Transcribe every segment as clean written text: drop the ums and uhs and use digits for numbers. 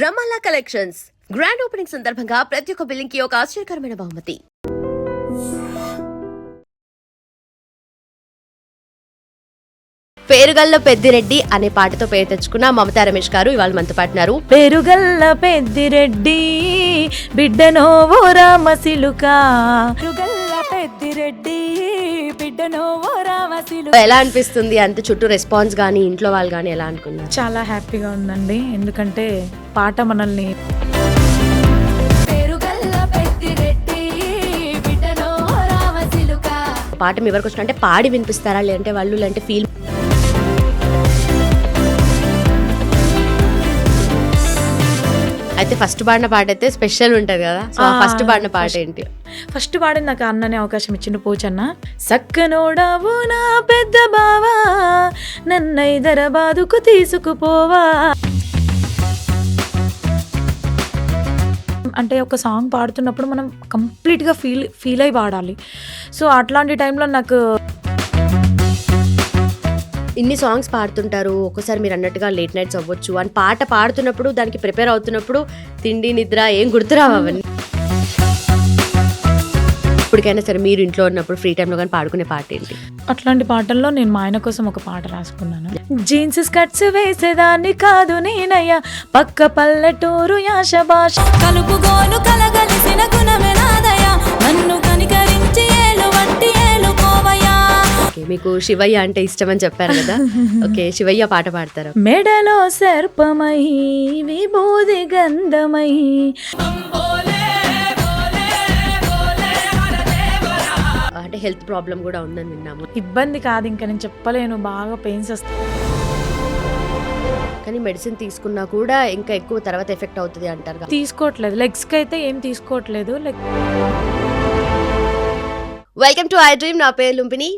రమాలా collections grand opening సందర్భంగా ప్రతి ఒక్క బిల్లింగ్ కి ఒక ఆశ్చర్యకరమైన బహుమతి. పేరుగల్ల పెద్దిరెడ్డి అనే పాటతో పేరు తెచ్చుకున్న మమతా రమేష్ గారు ఇవాళ మనతో పాటున్నారు. పేరుగల్ల పెద్దిరెడ్డి బిడ్డనో ఓ రామసిలుక, పేరుగల్ల పెద్దిరెడ్డి బిడ్డనో ఓ రామసిలుక. ఎలా అనిపిస్తుంది? అంత చుట్టూ రెస్పాన్స్ గానీ ఇంట్లో వాళ్ళు గానీ ఎలా అనుకున్నారు? చాలా హ్యాపీగా ఉందండి, ఎందుకంటే పాట మనల్ని పాట మీ వరకు వచ్చిన అంటే పాడి వినిపిస్తారా, లేదంటే వాళ్ళు లేదంటే ఫీల్? అయితే ఫస్ట్ పాడిన పాట అయితే స్పెషల్ ఉంటది కదా, సో ఫస్ట్ పాడిన పాట ఏంటి? ఫస్ట్ పాడిన నాకు అన్ననే అవకాశం ఇచ్చిండు పోచన్న. సక్కనోడావు నా పెద్ద బావా, నన్నైదరాబాదుకు తీసుకుపోవా. అంటే ఒక సాంగ్ పాడుతున్నప్పుడు మనం కంప్లీట్గా ఫీల్ అయి పాడాలి. సో అట్లాంటి టైంలో నాకు ఇన్ని సాంగ్స్ పాడుతుంటారు, ఒక్కసారి మీరు అన్నట్టుగా లేట్ నైట్స్ అవ్వచ్చు, అని పాట పాడుతున్నప్పుడు దానికి ప్రిపేర్ అవుతున్నప్పుడు తిండి నిద్ర ఏం గుర్తురావు అవన్నీ. ఇప్పటికైనా సరే మీరు ఇంట్లో ఉన్నప్పుడు ఫ్రీ టైంలో కానీ పాడుకునే పాట ఏంటి? అట్లాంటి పాటల్లో నేను మా ఆయన కోసం ఒక పాట రాసుకున్నాను. జీన్స్ స్కర్ట్స్ వేసేదాన్ని కాదు నేనయ్యా, పక్క పల్లెటూరు యాష భాష కలుపుగోలు కలగలిసిన గుణమే నాదయ్యా, నన్ను కనికరించి ఏలు వట్టి ఏలు పోవయ్యా. మీకు శివయ్య అంటే ఇష్టం అని చెప్పారు కదా, ఓకే శివయ్య పాట పాడతారు. మెడలో సర్పమై విభూది గంధమై, అంటే హెల్త్ ప్రాబ్లం కూడా ఉందని విన్నాము. ఇబ్బంది కాదు, ఇంకా నేను చెప్పలేను, బాగా పెయిన్స్ వస్తాయి. కానీ మెడిసిన్ తీసుకున్నా కూడా ఇంకా ఎక్కువ తర్వాత ఎఫెక్ట్ అవుతుంది అంటారు. తీసుకోవట్లేదు, లెగ్స్కి అయితే ఏం తీసుకోవట్లేదు. వెల్కమ్ టు ఐ డ్రీమ్, నా పేరు లుంపిని.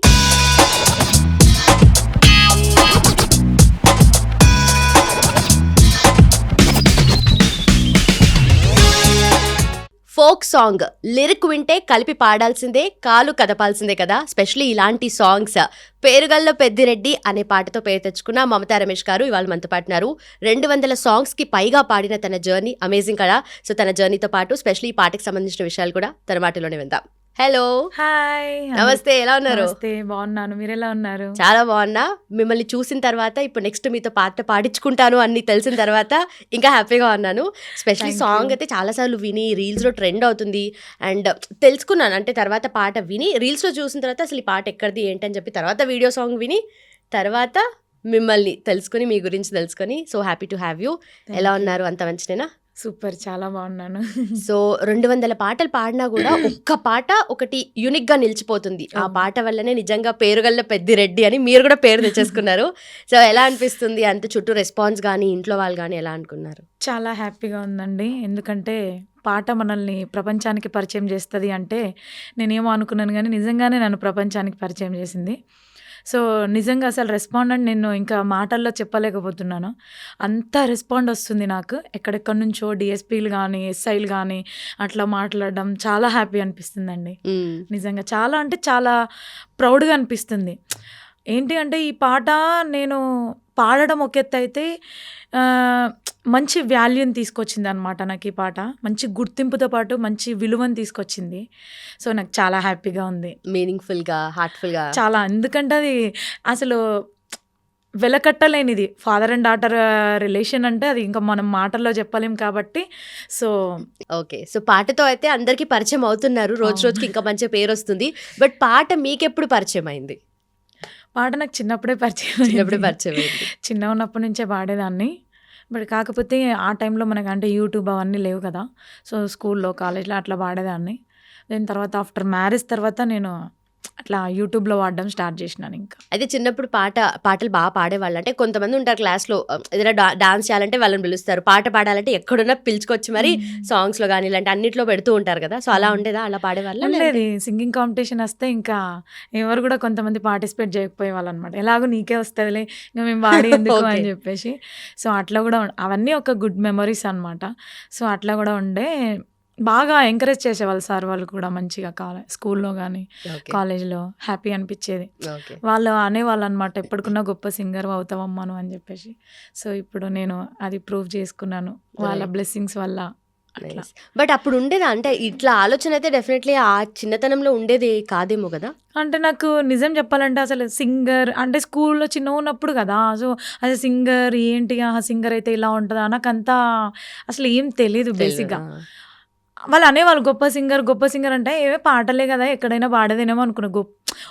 ఫోక్ సాంగ్ లిరిక్ వింటే కలిపి పాడాల్సిందే, కాలు కదపాల్సిందే కదా, స్పెషల్లీ ఇలాంటి సాంగ్స్. పేరుగల్ల పెద్దిరెడ్డి అనే పాటతో పేరు తెచ్చుకున్న మమతా రమేష్ గారు ఇవాళ మనతో పాటున్నారు. 200 సాంగ్స్కి పైగా పాడిన తన జర్నీ అమేజింగ్ కదా. సో తన జర్నీతో పాటు స్పెషల్లీ ఈ పాటకి సంబంధించిన విషయాలు కూడా తన మాటలోనే విందాం. హలో, హాయ్, నమస్తే, ఎలా ఉన్నారు? నమస్తే, బాగున్నాను, మీరు ఎలా ఉన్నారు? చాలా బాగున్నా. మిమ్మల్ని చూసిన తర్వాత ఇప్పుడు నెక్స్ట్ మీతో పాట పాడించుకుంటాను అని తెలిసిన తర్వాత ఇంకా హ్యాపీగా ఉన్నాను. స్పెషల్లీ సాంగ్ అయితే చాలాసార్లు విని రీల్స్లో ట్రెండ్ అవుతుంది అండ్ తెలుసుకున్నాను. అంటే తర్వాత పాట విని రీల్స్లో చూసిన తర్వాత అసలు ఈ పాట ఎక్కడిది ఏంటని చెప్పి తర్వాత వీడియో సాంగ్ విని తర్వాత మిమ్మల్ని తెలుసుకుని మీ గురించి తెలుసుకొని so happy to have you. ఎలా ఉన్నారు? అంత మంచిదేనా? సూపర్, చాలా బాగున్నాను. సో 200 పాటలు పాడినా కూడా ఒక్క పాట ఒకటి యూనిక్ గా నిలిచిపోతుంది. ఆ పాట వల్లనే నిజంగా పేరుగల్ల పెద్దిరెడ్డి అని మీరు కూడా పేరు తెచ్చేసుకున్నారు. సో ఎలా అనిపిస్తుంది? అంత చుట్టూ రెస్పాన్స్ కానీ ఇంట్లో వాళ్ళు కానీ ఎలా అనుకున్నారు? చాలా హ్యాపీగా ఉందండి, ఎందుకంటే పాట మనల్ని ప్రపంచానికి పరిచయం చేస్తుంది అంటే నేనేమో అనుకున్నాను, కానీ నిజంగానే నన్ను ప్రపంచానికి పరిచయం చేసింది. సో నిజంగా అసలు రెస్పాండ్ నేను ఇంకా మాటల్లో చెప్పలేకపోతున్నాను, అంత రెస్పాండ్ వస్తుంది నాకు. ఎక్కడెక్కడి నుంచో డిఎస్పీలు కానీ ఎస్ఐలు కానీ అట్లా మాట్లాడడం చాలా హ్యాపీ అనిపిస్తుందండి. నిజంగా చాలా అంటే చాలా ప్రౌడ్గా అనిపిస్తుంది. ఏంటి అంటే ఈ పాట నేను పాడడం ఒక ఎత్తు అయితే మంచి వాల్యూని తీసుకొచ్చింది అనమాట. నాకు ఈ పాట మంచి గుర్తింపుతో పాటు మంచి విలువను తీసుకొచ్చింది. సో నాకు చాలా హ్యాపీగా ఉంది, మీనింగ్ఫుల్గా, హార్ట్ఫుల్గా చాలా. ఎందుకంటే అది అసలు వెలకట్టలేనిది. ఫాదర్ అండ్ డాటర్ రిలేషన్ అంటే అది ఇంకా మనం మాటల్లో చెప్పలేం కాబట్టి. సో ఓకే, సో పాటతో అయితే అందరికీ పరిచయం అవుతున్నారు, రోజు రోజుకి ఇంకా మంచి పేరు వస్తుంది. బట్ పాట మీకెప్పుడు పరిచయం అయింది? పాట నాకు చిన్నప్పుడే పరిచయం అయింది. చిన్న ఉన్నప్పటి నుంచే పాడేదాన్ని. బట్ కాకపోతే ఆ టైంలో మనకు అంటే యూట్యూబ్ అవన్నీ లేవు కదా. సో స్కూల్లో కాలేజ్లో అట్లా పాడేదాన్ని. దాని తర్వాత ఆఫ్టర్ మ్యారేజ్ తర్వాత నేను అట్లా యూట్యూబ్లో వాడడం స్టార్ట్ చేసినాను. ఇంకా అయితే చిన్నప్పుడు పాటలు బాగా పాడేవాళ్ళు. అంటే కొంతమంది ఉంటారు క్లాస్లో ఏదైనా డాన్స్ చేయాలంటే వాళ్ళని పిలుస్తారు, పాట పాడాలంటే ఎక్కడున్నా పిలుచుకొచ్చి మరి సాంగ్స్లో కానీ ఇలాంటి అన్నిట్లో పెడుతూ ఉంటారు కదా. సో అలా ఉండేదా? అలా పాడేవాళ్ళు? లేదు, సింగింగ్ కాంపిటీషన్ వస్తే ఇంకా ఎవరు కూడా కొంతమంది పార్టిసిపేట్ చేయకపోయే వాళ్ళు అనమాట. ఎలాగో నీకే వస్తుందిలే ఇంకా మేము పాడి ఎందుకు అని చెప్పేసి. సో అట్లా కూడా అవన్నీ ఒక గుడ్ మెమరీస్ అనమాట. సో అట్లా కూడా ఉండే. బాగా ఎంకరేజ్ చేసేవాళ్ళు సార్ వాళ్ళు కూడా మంచిగా స్కూల్లో కానీ ఓకే. కాలేజ్లో హ్యాపీ అనిపించేది. ఓకే. వాళ్ళు అనేవాళ్ళు అనమాట, ఎప్పటికున్నా గొప్ప సింగర్ అవుతావమ్మా అని చెప్పేసి. సో ఇప్పుడు నేను అది ప్రూవ్ చేసుకున్నాను వాళ్ళ రైట్. బ్లెస్సింగ్స్ వల్ల అట్లా. నైస్. బట్ అప్పుడు ఉండేదా? అంటే ఇట్లా ఆలోచన అయితే డెఫినెట్లీ ఆ చిన్నతనంలో ఉండేది కాదేమో కదా? అంటే నాకు నిజం చెప్పాలంటే అసలు సింగర్ అంటే స్కూల్లో చిన్నగా ఉన్నప్పుడు కదా, సో అసలు సింగర్ ఏంటి, సింగర్ అయితే ఇలా ఉంటుందా నాకంతా అసలు ఏం తెలీదు తెలీదు. బేసిక్గా. వాళ్ళు అనేవాళ్ళు గొప్ప సింగర్ అంటే ఏవే పాటలే కదా ఎక్కడైనా పాడేదేనేమో అనుకున్నా.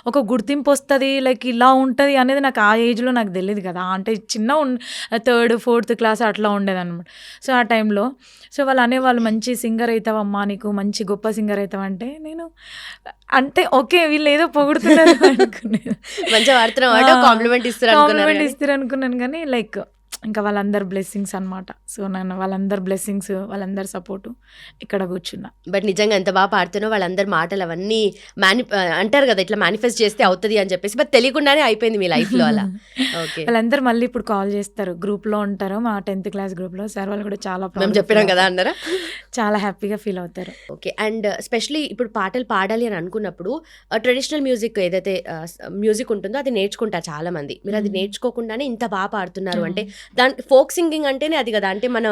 ఒక గుర్తింపు వస్తుంది లైక్ ఇలా ఉంటుంది అనేది నాకు ఆ ఏజ్లో నాకు తెలియదు కదా. అంటే చిన్న 3rd 4th క్లాస్ అట్లా ఉండేదన్నమాట. సో ఆ టైంలో సో వాళ్ళు అనేవాళ్ళు మంచి సింగర్ అవుతావమ్మా, నీకు మంచి గొప్ప సింగర్ అవుతావంటే నేను అంటే ఓకే వీళ్ళు ఏదో పొగుడుతున్నారు అనుకున్నాను. మంచిగా పాడుతున్నావు కాంప్లిమెంట్ ఇస్తారు కాంప్లిమెంట్ ఇస్తారు అనుకున్నాను కానీ లైక్ ఇంకా వాళ్ళందరు బ్లెస్సింగ్స్ అనమాట. సో నేను వాళ్ళందరు బ్లెస్సింగ్స్ వాళ్ళందరి సపోర్టు ఇక్కడ కూర్చున్నా. బట్ నిజంగా ఎంత బాగా పాడుతున్నావు, వాళ్ళందరి మాటలు అవన్నీ అంటారు కదా ఇట్లా మేనిఫెస్ట్ చేస్తే అవుతుంది అని చెప్పేసి, బట్ తెలియకుండానే అయిపోయింది మీ లైఫ్లో అలా. ఓకే. వాళ్ళందరూ మళ్ళీ ఇప్పుడు కాల్ చేస్తారు, గ్రూప్లో ఉంటారు మా 10th క్లాస్ గ్రూప్లో. సార్ వాళ్ళు కూడా చాలా మేము చెప్పినాం కదా అన్నారా? చాలా హ్యాపీగా ఫీల్ అవుతారు. ఓకే. అండ్ స్పెషలీ ఇప్పుడు పాటలు పాడాలి అని అనుకున్నప్పుడు ట్రెడిషనల్ మ్యూజిక్ ఏదైతే మ్యూజిక్ ఉంటుందో అది నేర్చుకుంటారు చాలా మంది. మీరు అది నేర్చుకోకుండానే ఇంత బాగా పాడుతున్నారు అంటే దాని ఫోక్ సింగింగ్ అంటేనే అది కదా. అంటే మన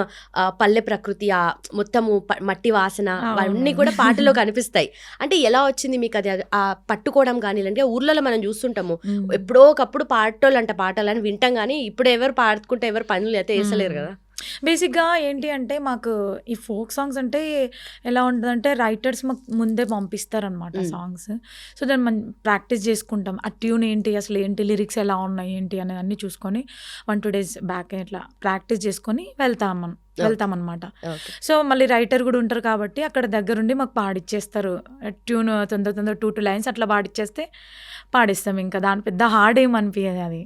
పల్లె ప్రకృతి ఆ మొత్తము మట్టి వాసన అవన్నీ కూడా పాటలో కనిపిస్తాయి. అంటే ఎలా వచ్చింది మీకు అది ఆ పట్టుకోవడం కానీ? అంటే ఊర్లలో మనం చూస్తుంటాము ఎప్పుడో ఒకప్పుడు పాటలని వింటాం కానీ ఇప్పుడు ఎవరు పాడుకుంటే ఎవరు పనులు అయితే వేసలేరు కదా. బేసిక్గా ఏంటి అంటే మాకు ఈ ఫోక్ సాంగ్స్ అంటే ఎలా ఉంటుందంటే రైటర్స్ మాకు ముందే పంపిస్తారనమాట సాంగ్స్. సో దాన్ని మనం ప్రాక్టీస్ చేసుకుంటాం. ఆ ట్యూన్ ఏంటి, అసలు ఏంటి, లిరిక్స్ ఎలా ఉన్నాయి ఏంటి అనేది అన్నీ చూసుకొని 1-2 days బ్యాక్ ఇట్లా ప్రాక్టీస్ చేసుకొని వెళ్తామన్నమాట. సో మళ్ళీ రైటర్ కూడా ఉంటారు కాబట్టి అక్కడ దగ్గరుండి మాకు పాడిచ్చేస్తారు. ట్యూన్ తొందర 2 lines అట్లా పాడిచ్చేస్తే పాడిస్తాం. ఇంకా దాని పెద్ద హార్డ్ ఏం అనిపించదు అది.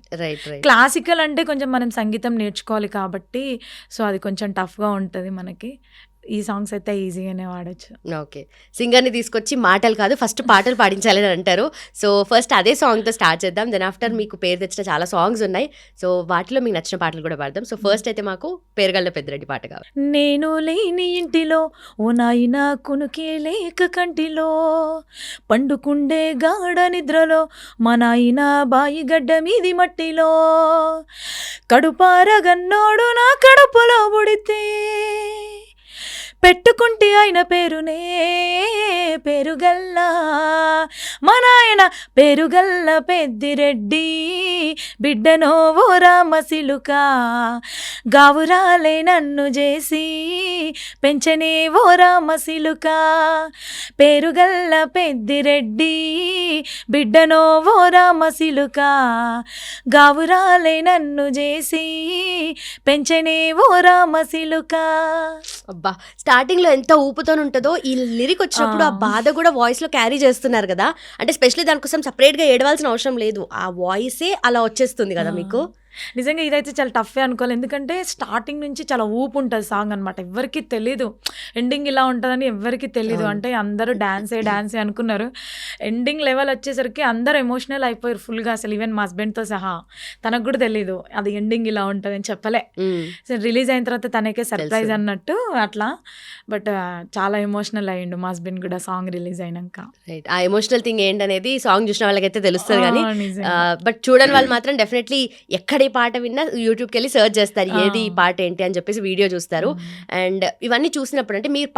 క్లాసికల్ అంటే కొంచెం మనం సంగీతం నేర్చుకోవాలి కాబట్టి సో అది కొంచెం టఫ్గా ఉంటుంది మనకి. ఈ సాంగ్స్ అయితే ఈజీగానే వాడచ్చు. ఓకే. సింగర్ని తీసుకొచ్చి మాటలు కాదు ఫస్ట్ పాటలు పాడించాలని అంటారు. సో ఫస్ట్ అదే సాంగ్తో స్టార్ట్ చేద్దాం. దెన్ ఆఫ్టర్ మీకు పేరు తెచ్చిన చాలా సాంగ్స్ ఉన్నాయి. సో వాటిలో మీకు నచ్చిన పాటలు కూడా పాడదాం. సో ఫస్ట్ అయితే మాకు పేరుగళ్ళ పెద్దిరెడ్డి పాట కావాలి. నేను లేని ఇంటిలో ఓ నాయన కునుకే లేక కంటిలో, పండుకుండే గాఢ నిద్రలో మా నాయన బాయి గడ్డ మీది మట్టిలో, కడుపారగన్నోడు నా కడుపులో పుడితే పెట్టుకుంటే ఆయన పేరునే పేరుగల్లా, మా నాయన పేరుగల్ల పెద్దిరెడ్డి బిడ్డనో ఓ రామసిలుక, గావురాలే నన్ను చేసి పెంచనే ఓ రామసిలుక, పేరుగల్ల పెద్దిరెడ్డి బిడ్డనో ఓ రామసిలుక, గావురాలే నన్ను చేసి పెంచనే ఓ రామసిలుక. అబ్బా, స్టార్టింగ్ లో ఎంత ఊపుతో ఉంటుందో ఈ లిరిక్ వచ్చినప్పుడు ఆ బాధ కూడా వాయిస్ లో క్యారీ చేస్తున్నారు కదా. అంటే స్పెషల్లీ దానికోసం సపరేట్ గా ఏడవాల్సిన అవసరం లేదు, ఆ వాయిసే అలా వచ్చేస్తుంది కదా మీకు. నిజంగా ఇదైతే చాలా టఫే అనుకోవాలి, ఎందుకంటే స్టార్టింగ్ నుంచి చాలా ఊపు ఉంటుంది సాంగ్ అనమాట. ఎవరికి తెలీదు ఎండింగ్ ఇలా ఉంటుందని, ఎవరికి తెలీదు. అంటే అందరూ డాన్సే అనుకున్నారు. ఎండింగ్ లెవెల్ వచ్చేసరికి అందరూ ఎమోషనల్ అయిపోయారు ఫుల్గా. అసలు ఈవెన్ మా హస్బెండ్తో సహా తనకు కూడా తెలీదు అది ఎండింగ్ ఇలా ఉంటుంది అని చెప్పలే. సో రిలీజ్ అయిన తర్వాత తనకే సర్ప్రైజ్ అన్నట్టు అట్లా. బట్ చాలా ఎమోషనల్ అయ్యిండు మా హస్బెండ్ కూడా సాంగ్ రిలీజ్ అయినాక. ఆ ఎమోషనల్ థింగ్ ఏంటనేది సాంగ్ చూసిన వాళ్ళకైతే తెలుస్తుంది కానీ బట్ చూడని వాళ్ళు మాత్రం డెఫినెట్లప్పుడు ఎక్కడ ఈ పాట విన్నా యూట్యూబ్కి వెళ్ళి సర్చ్ చేస్తారు ఏది ఈ పాట ఏంటి అని చెప్పేసి వీడియో చూస్తారు. అండ్ ఇవన్నీ చూసినప్పుడు అంటే మీరు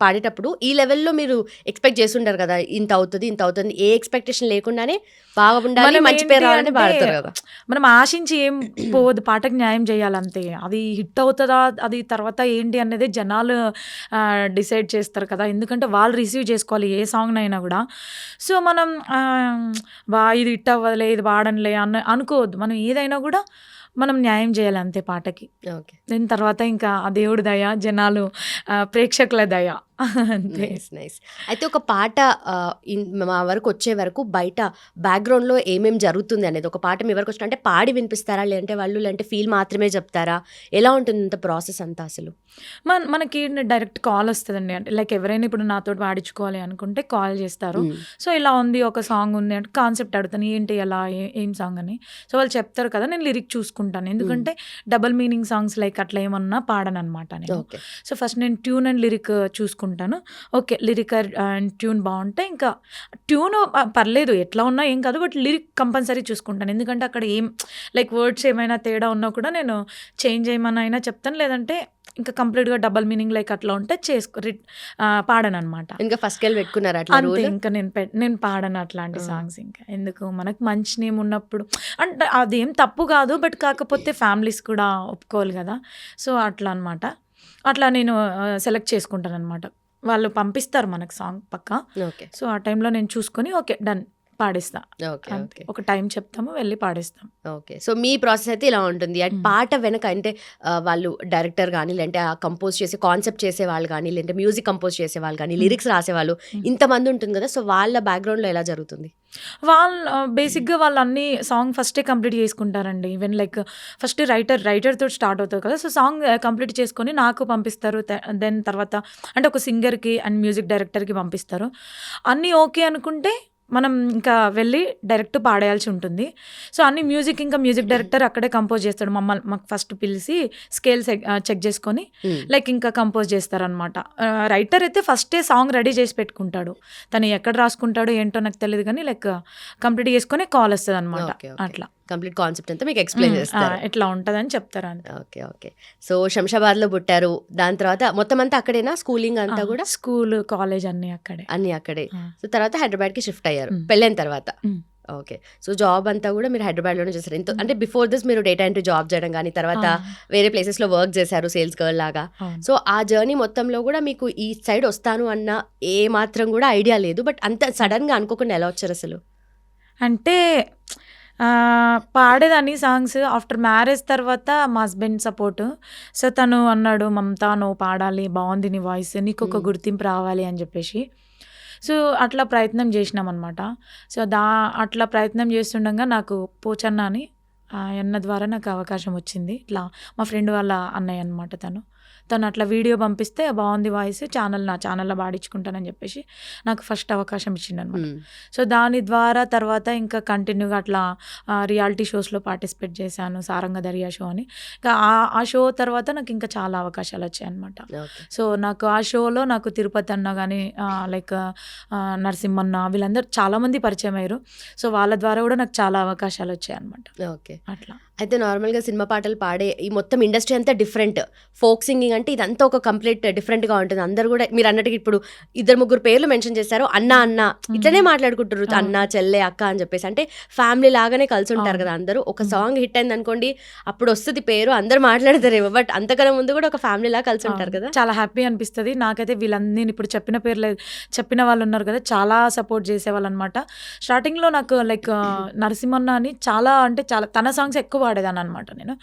పాడేటప్పుడు ఈ లెవెల్లో మీరు ఎక్స్పెక్ట్ చేస్తుంటారు కదా, ఇంత అవుతుంది ఏ ఎక్స్పెక్టేషన్ లేకుండానే బాగా ఉండాలి, మంచి పేరు రావాలని పాడతారు కదా. మనం ఆశించి ఏం పోవద్దు, పాటకు న్యాయం చేయాలంతే. అది హిట్ అవుతుందా అది తర్వాత ఏంటి అనేది జనాలు డిసైడ్ చేస్తారు కదా, ఎందుకంటే వాళ్ళు రిసీవ్ చేసుకోవాలి ఏ సాంగ్ అయినా కూడా. సో మనం ఇది హిట్ అవ్వదులే, ఇది వాడనులే అనుకోవద్దు. మనం ఏదైనా కూడా మనం న్యాయం చేయాలి అంతే పాటకి. ఓకే. దాని తర్వాత ఇంకా ఆ దేవుడి దయ, జనాలు ప్రేక్షకుల దయ. అంతే. నైస్. అయితే ఒక పాట మా వరకు వచ్చే వరకు బయట బ్యాక్‌గ్రౌండ్‌లో ఏమేం జరుగుతుంది అనేది ఒక పాట మీ వరకు వచ్చిన అంటే పాడి వినిపిస్తారా? లేదంటే ఫీల్ మాత్రమే చెప్తారా? ఎలా ఉంటుంది ఇంత ప్రాసెస్ అంతా అసలు? మనకి డైరెక్ట్ కాల్ వస్తదండి. అంటే లైక్ ఎవరైనా ఇప్పుడు నాతోటి పాడించుకోవాలి అనుకుంటే కాల్ చేస్తారు. హ్మ్. సో, ఇలా ఉంది ఒక సాంగ్ ఉంది అంటే కాన్సెప్ట్ అడుగుతాను. ఏంటి ఎలా ఏం సాంగ్ అని. సో, వాళ్ళు చెప్తారు కదా! నేను లిరిక్ చూసుకుంటాను. ఎందుకంటే డబుల్ మీనింగ్ సాంగ్స్ లైక్ అట్లా ఏమన్నా పాడననమాట నేను. ఓకే. సో, ఫస్ట్ నేను ట్యూన్ అండ్ లిరిక్ చూసుకుంటాను. ఓకే. లిరిక్ అండ్ ట్యూన్ బావుంటే ఇంకా ట్యూన్ పర్లేదు ఎట్లా ఉన్నా ఏం కాదు. బట్ లిరిక్ కంపల్సరీ చూసుకుంటాను. ఎందుకంటే అక్కడ ఏం లైక్ వర్డ్స్ ఏమైనా తేడా ఉన్నా కూడా నేను చేంజ్ చేయమని అయినా చెప్తాను. లేదంటే ఇంకా కంప్లీట్‌గా డబుల్ మీనింగ్ లైక్ అట్లా ఉంటే పాడననమాట. ఇంకా ఫస్ట్ స్కేల్ పెట్టుకున్నారా అట్లా అంతే రూల్? ఇంకా నేను పాడను అట్లాంటి సాంగ్స్ ఇంకా. ఎందుకు మనకు మంచి నేమ్ ఉన్నప్పుడు అంటే అదేం తప్పు కాదు. బట్ కాకపోతే ఫ్యామిలీస్ కూడా ఒప్పుకోవాలి కదా! సో, అట్లా అనమాట. అట్లా నేను సెలెక్ట్ చేసుకుంటాననమాట. వాళ్ళు పంపిస్తారు మనకు సాంగ్ పక్కా. ఓకే. సో, ఆ టైంలో నేను చూసుకొని ఓకే. డన్ పాడేస్తా. ఓకే. అంతే. ఓకే. ఒక టైం చెప్తాము వెళ్ళి పాడేస్తాం. ఓకే. సో, మీ ప్రాసెస్ అయితే ఇలా ఉంటుంది. అండ్ పాట వెనక అంటే వాళ్ళు డైరెక్టర్ గానీ, లేదంటే కంపోజ్ చేసే కాన్సెప్ట్ చేసేవాళ్ళు గానీ, లేదంటే మ్యూజిక్ కంపోజ్ చేసేవాళ్ళు గానీ, లిరిక్స్ రాసేవాళ్ళు ఇంతమంది ఉంటుంది కదా! సో, వాళ్ళ బ్యాక్‌గ్రౌండ్‌లో ఎలా జరుగుతుంది? బేసిక్‌గా వాళ్ళన్నీ సాంగ్ ఫస్టే కంప్లీట్ చేసుకుంటారండి. ఈవెన్ లైక్ ఫస్ట్ రైటర్‌తోటి స్టార్ట్ అవుతది కదా! సో, సాంగ్ కంప్లీట్ చేసుకొని నాకు పంపిస్తారు. దెన్ తర్వాత అంటే ఒక సింగర్‌కి అండ్ మ్యూజిక్ డైరెక్టర్‌కి పంపిస్తారు. అన్నీ ఓకే అనుకుంటే మనం ఇంకా వెళ్ళి డైరెక్ట్ పాడేయాల్సి ఉంటుంది. సో, అన్ని మ్యూజిక్ డైరెక్టర్ అక్కడే కంపోజ్ చేస్తాడు. మాకు ఫస్ట్ పిలిసి స్కేల్ చెక్ చేసుకొని లైక్ ఇంకా కంపోజ్ చేస్తారనమాట. రైటర్ అయితే ఫస్టే సాంగ్ రెడీ చేసి పెట్టుకుంటాడు. తను ఎక్కడ రాసుకుంటాడో ఏంటో నాకు తెలీదు కానీ లైక్ కంప్లీట్ చేసుకొని కాల్ వస్తదనమాట. ఓకే. అట్లా. కంప్లీట్ కాన్సెప్ట్ అంతా మీకు ఎక్స్‌ప్లెయిన్ చేస్తారు. ఇట్లా ఉంటదని చెప్తారు అంతే. ఓకే. సో, శంషాబాద్‌లో పుట్టారు. దాని తర్వాత మొత్తం అంతా అక్కడేనా స్కూలింగ్ అంతా కూడా? స్కూల్, కాలేజ్ అన్నీ అక్కడే. అన్నీ అక్కడే. ఆ. సో, తర్వాత హైదరాబాద్‌కి షిఫ్ట్ అయ్యారు హ్మ్. పెళ్ళైన తర్వాత. హ్మ్. ఓకే. సో, జాబ్ అంతా కూడా మీరు హైదరాబాద్‌లోనే చేశారు. అంటే బిఫోర్ దిస్ మీరు డేటా ఎంట్రీ జాబ్ చేయడం గానీ, తర్వాత వేరే ప్లేసెస్‌లో వర్క్ చేశారు సేల్స్ గర్ల్ లాగా. అవును. సో, ఆ జర్నీ మొత్తంలో కూడా మీకు ఈ సైడ్ వస్తాను అన్న ఏ మాత్రం కూడా ఐడియా లేదు. బట్ అంత సడన్‌గా అనుకోకుండా ఎలా వచ్చారు అసలు? అంటే పాడేదాన్ని సాంగ్స్. ఆఫ్టర్ మ్యారేజ్ తర్వాత మా హస్బెండ్ సపోర్ట్. సో, తను అన్నాడు, "మమత నువ్వు పాడాలి. బావుంది నీ వాయిస్. నీకొక గుర్తింపు రావాలి" అని చెప్పేసి. సో, అట్లా ప్రయత్నం చేసినామనమాట. సో, అట్లా ప్రయత్నం చేస్తుండగా నాకు పోచన్న అని అన్న ద్వారా నాకు అవకాశం వచ్చింది. ఇట్లా మా ఫ్రెండ్ వాళ్ళ అన్నయ్య అనమాట తను. తను అట్లా వీడియో పంపిస్తే బాగుంది వాయిస్ నా ఛానల్లో పాడించుకుంటానని చెప్పేసి నాకు ఫస్ట్ అవకాశం ఇచ్చిండనమాట. సో, దాని ద్వారా తర్వాత ఇంకా కంటిన్యూగా అట్లా రియాలిటీ షోస్‌లో పార్టిసిపేట్ చేశాను. సారంగ దర్యా షో అని. ఇంకా ఆ షో తర్వాత నాకు ఇంకా చాలా అవకాశాలు వచ్చాయన్నమాట. ఓకే. సో, నాకు ఆ షోలో నాకు తిరుపతి అన్న గానీ లైక్ నరసింహన్న వీళ్ళందరూ చాలామంది పరిచయం అయ్యారు. సో, వాళ్ళ ద్వారా కూడా నాకు చాలా అవకాశాలు వచ్చాయన్నమాట. ఓకే. అట్లా. అయితే నార్మల్‌గా సినిమా పాటలు పాడే ఈ మొత్తం ఇండస్ట్రీ అంతా డిఫరెంట్. ఫోక్ సింగింగ్ అంటే ఇదంతా ఒక కంప్లీట్ డిఫరెంట్‌గా ఉంటుంది. అందరూ కూడా మీరన్నట్టుగా ఇప్పుడు ఇద్దరు ముగ్గురు పేర్లు మెన్షన్ చేశారు. అన్న ఇట్లనే మాట్లాడుకుంటారు. అన్న, చెల్లె, అక్క అని చెప్పేసి. అంటే ఫ్యామిలీ లాగానే కలిసి ఉంటారు కదా అందరూ. ఒక సాంగ్ హిట్ అయిందనుకోండి అప్పుడు వస్తది పేరు అందరూ మాట్లాడతారేమో. బట్ అంతకన్నా ముందు కూడా ఒక ఫ్యామిలీ లాగా కలిసి ఉంటారు కదా. చాలా హ్యాపీ అనిపిస్తది. నాకైతే వీళ్ళన్నీ ఇప్పుడు చెప్పిన పేర్లే చెప్పిన వాళ్ళు ఉన్నారు కదా! చాలా సపోర్ట్ చేసేవాళ్ళనమాట. స్టార్టింగ్‌లో నాకు లైక్ నరసింహన్న అని చాలా తన సాంగ్స్ ఎక్కువ పాడేదాన్ననమాట నేను.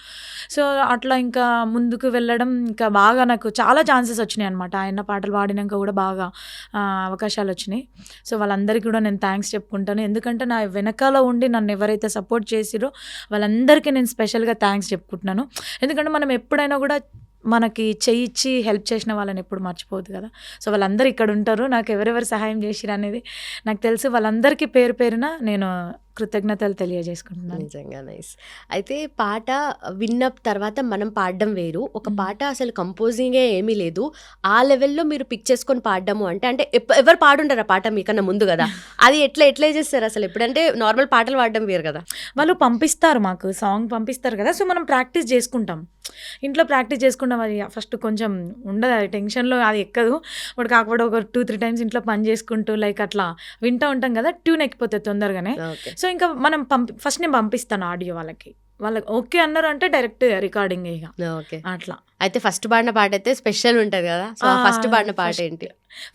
సో, అట్లా ఇంకా ముందుకు వెళ్ళడం ఇంకా బాగా నాకు చాలా ఛాన్సెస్ వచ్చినాయనమాట. ఆయన పాటలు పాడినాక కూడా బాగా అవకాశాలు వచ్చినాయి. సో, వాళ్ళందరికీ కూడా నేను థ్యాంక్స్ చెప్పుకుంటాను. ఎందుకంటే నా వెనకాల ఉండి నన్ను ఎవరైతే సపోర్ట్ చేసిరో వాళ్ళందరికీ నేను స్పెషల్‌గా థ్యాంక్స్ చెప్పుకుంటున్నాను. ఎందుకంటే మనం ఎప్పుడైనా కూడా మనకి చెయ్యి ఇచ్చి హెల్ప్ చేసిన వాళ్ళని ఎప్పుడు మర్చిపోవద్దు కదా! సో, వాళ్ళందరూ ఇక్కడ ఉంటారు. నాకు ఎవరెవరు సహాయం చేసిరు అనేది నాకు తెలుసు. వాళ్ళందరికీ పేరు పేరున నేను కృతజ్ఞతలు తెలియజేసుకుంటున్నాను. నిజంగా నైస్. అయితే పాట విన్న తర్వాత మనం పాడడం వేరు. ఒక పాట అసలు కంపోజింగే ఏమీ లేదు. ఆ లెవెల్‌లో మీరు పిక్ చేసుకొని పాడడము అంటే ఎవరు పాడుండరు ఆ పాట మీకన్నా ముందు కదా! అది ఎట్లా చేస్తారు అసలు? ఎప్పుడంటే నార్మల్ పాటలు పాడడం వేరు కదా! వాళ్ళు పంపిస్తారు మాకు సాంగ్ పంపిస్తారు కదా! సో, మనం ప్రాక్టీస్ చేసుకుంటాం. ఇంట్లో ప్రాక్టీస్ చేసుకుంటాం. అది ఫస్ట్ కొంచెం ఉండదు అది టెన్షన్‌లో అది ఎక్కదు. బట్ కాకపోతే ఒక 2, 3 టైమ్స్ ఇంట్లో పని చేసుకుంటూ లైక్ అట్లా వింటూ ఉంటాం కదా! ట్యూన్ ఎక్కిపోతది తొందరగానే. ఓకే. సో, ఇంకా మనం ఫస్ట్ నేను పంపిస్తాను ఆడియో వాళ్ళకి. వాళ్ళకి ఓకే అన్నారు అంటే డైరెక్ట్ రికార్డింగ్ ఇక ఓకే. అట్లా. అయితే ఫస్ట్ పాడిన పాట అయితే స్పెషల్ ఉంటది కదా! సో, ఫస్ట్ పాడిన పాట ఏంటి?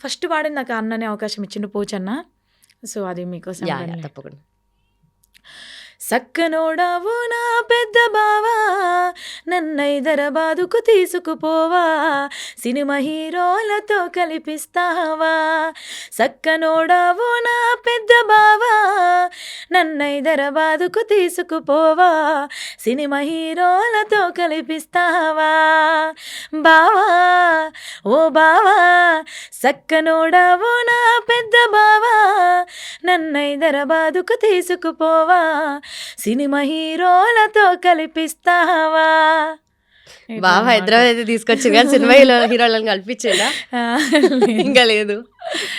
ఫస్ట్ పాడింది నాకు అన్ననే అవకాశం ఇచ్చిండు పోచన్న. సో, అది మీకోసం యాహ్! తప్పకుండా. సక్కనోడావు నా పెద్ద బావా నన్నైదరాబాదుకు తీసుకుపోవా సినిమా హీరోలతో కలిపిస్తావా సక్కనోడావు నా పెద్ద బావా నన్నైదరాబాదుకు తీసుకుపోవా సినిమా హీరోలతో కలిపిస్తావా బావా ఓ బావా సక్కనోడావు నా పెద్ద బావా నన్నైదరాబాదుకు తీసుకుపోవా సినిమా హీరోలతో కలిపిస్తావా బావ హైదరాబాద్ అయితే తీసుకొచ్చి కానీ సినిమా హీరోలను కల్పించిందా? ఇంకా లేదు.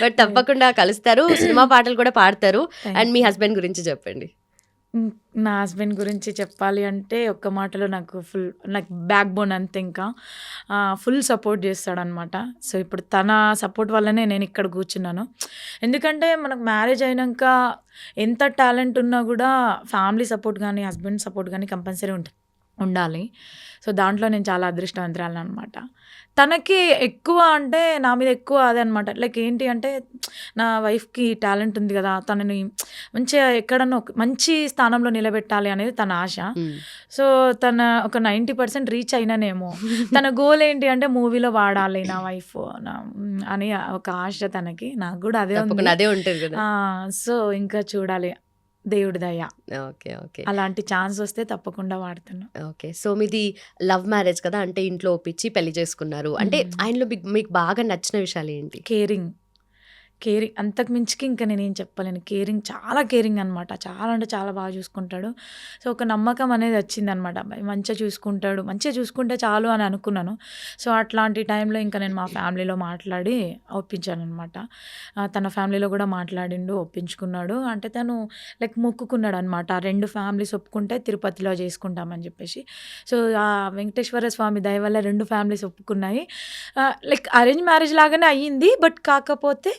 బట్ తప్పకుండా కలుస్తారు, సినిమా పాటలు కూడా పాడతారు. అండ్ మీ హస్బెండ్ గురించి చెప్పండి. నా హస్బెండ్ గురించి చెప్పాలి అంటే ఒక్క మాటలో నాకు బ్యాక్ బోన్ అంతే. ఇంకా ఫుల్ సపోర్ట్ చేస్తాడనమాట. సో ఇప్పుడు తన సపోర్ట్ వల్లనే నేను ఇక్కడ కూర్చున్నాను. ఎందుకంటే మనకు మ్యారేజ్ అయినాక ఎంత టాలెంట్ ఉన్నా కూడా ఫ్యామిలీ సపోర్ట్ కానీ హస్బెండ్ సపోర్ట్ కానీ కంపల్సరీ ఉండాలి. సో దాంట్లో నేను చాలా అదృష్టవంతురాలను అనమాట. తనకి ఎక్కువ అంటే నా మీద ఎక్కువ అదే అనమాట. లైక్ ఏంటి అంటే నా వైఫ్కి టాలెంట్ ఉంది కదా, తనని మంచిగా ఎక్కడన్నా మంచి స్థానంలో నిలబెట్టాలి అనేది తన ఆశ. సో తన ఒక 90% రీచ్ అయినానేమో. తన గోల్ ఏంటి అంటే మూవీలో వాడాలి నా వైఫ్ అని ఒక ఆశ తనకి. నాకు కూడా అదే ఉంటుంది. సో ఇంకా చూడాలి దేవుడి దయ. ఓకే ఓకే, అలాంటి ఛాన్స్ వస్తే తప్పకుండా వాడుతున్నా. ఓకే. సో మీది లవ్ మ్యారేజ్ కదా, అంటే ఇంట్లో ఒప్పించి పెళ్లి చేసుకున్నారు. అంటే ఆయనలో మీకు బాగా నచ్చిన విషయాలు ఏంటి? కేరింగ్ అంతకు మించికి ఇంకా నేనేం చెప్పలేను. చాలా కేరింగ్ అనమాట. చాలా అంటే చాలా బాగా చూసుకుంటాడు. సో ఒక నమ్మకం అనేది వచ్చిందనమాట. మంచిగా చూసుకుంటే చాలు అని అనుకున్నాను. సో అట్లాంటి టైంలో ఇంకా నేను మా ఫ్యామిలీలో మాట్లాడి ఒప్పించాను అనమాట. తన ఫ్యామిలీలో కూడా మాట్లాడిండు, ఒప్పించుకున్నాడు. అంటే తను లైక్ మొక్కుకున్నాడు అనమాట. 2 ఫ్యామిలీస్ ఒప్పుకుంటే తిరుపతిలో చేసుకుంటామని చెప్పేసి. సో ఆ వెంకటేశ్వర స్వామి దయ వల్ల 2 ఫ్యామిలీస్ ఒప్పుకున్నాయి. లైక్ అరేంజ్ మ్యారేజ్ లాగానే అయ్యింది. బట్ కాకపోతే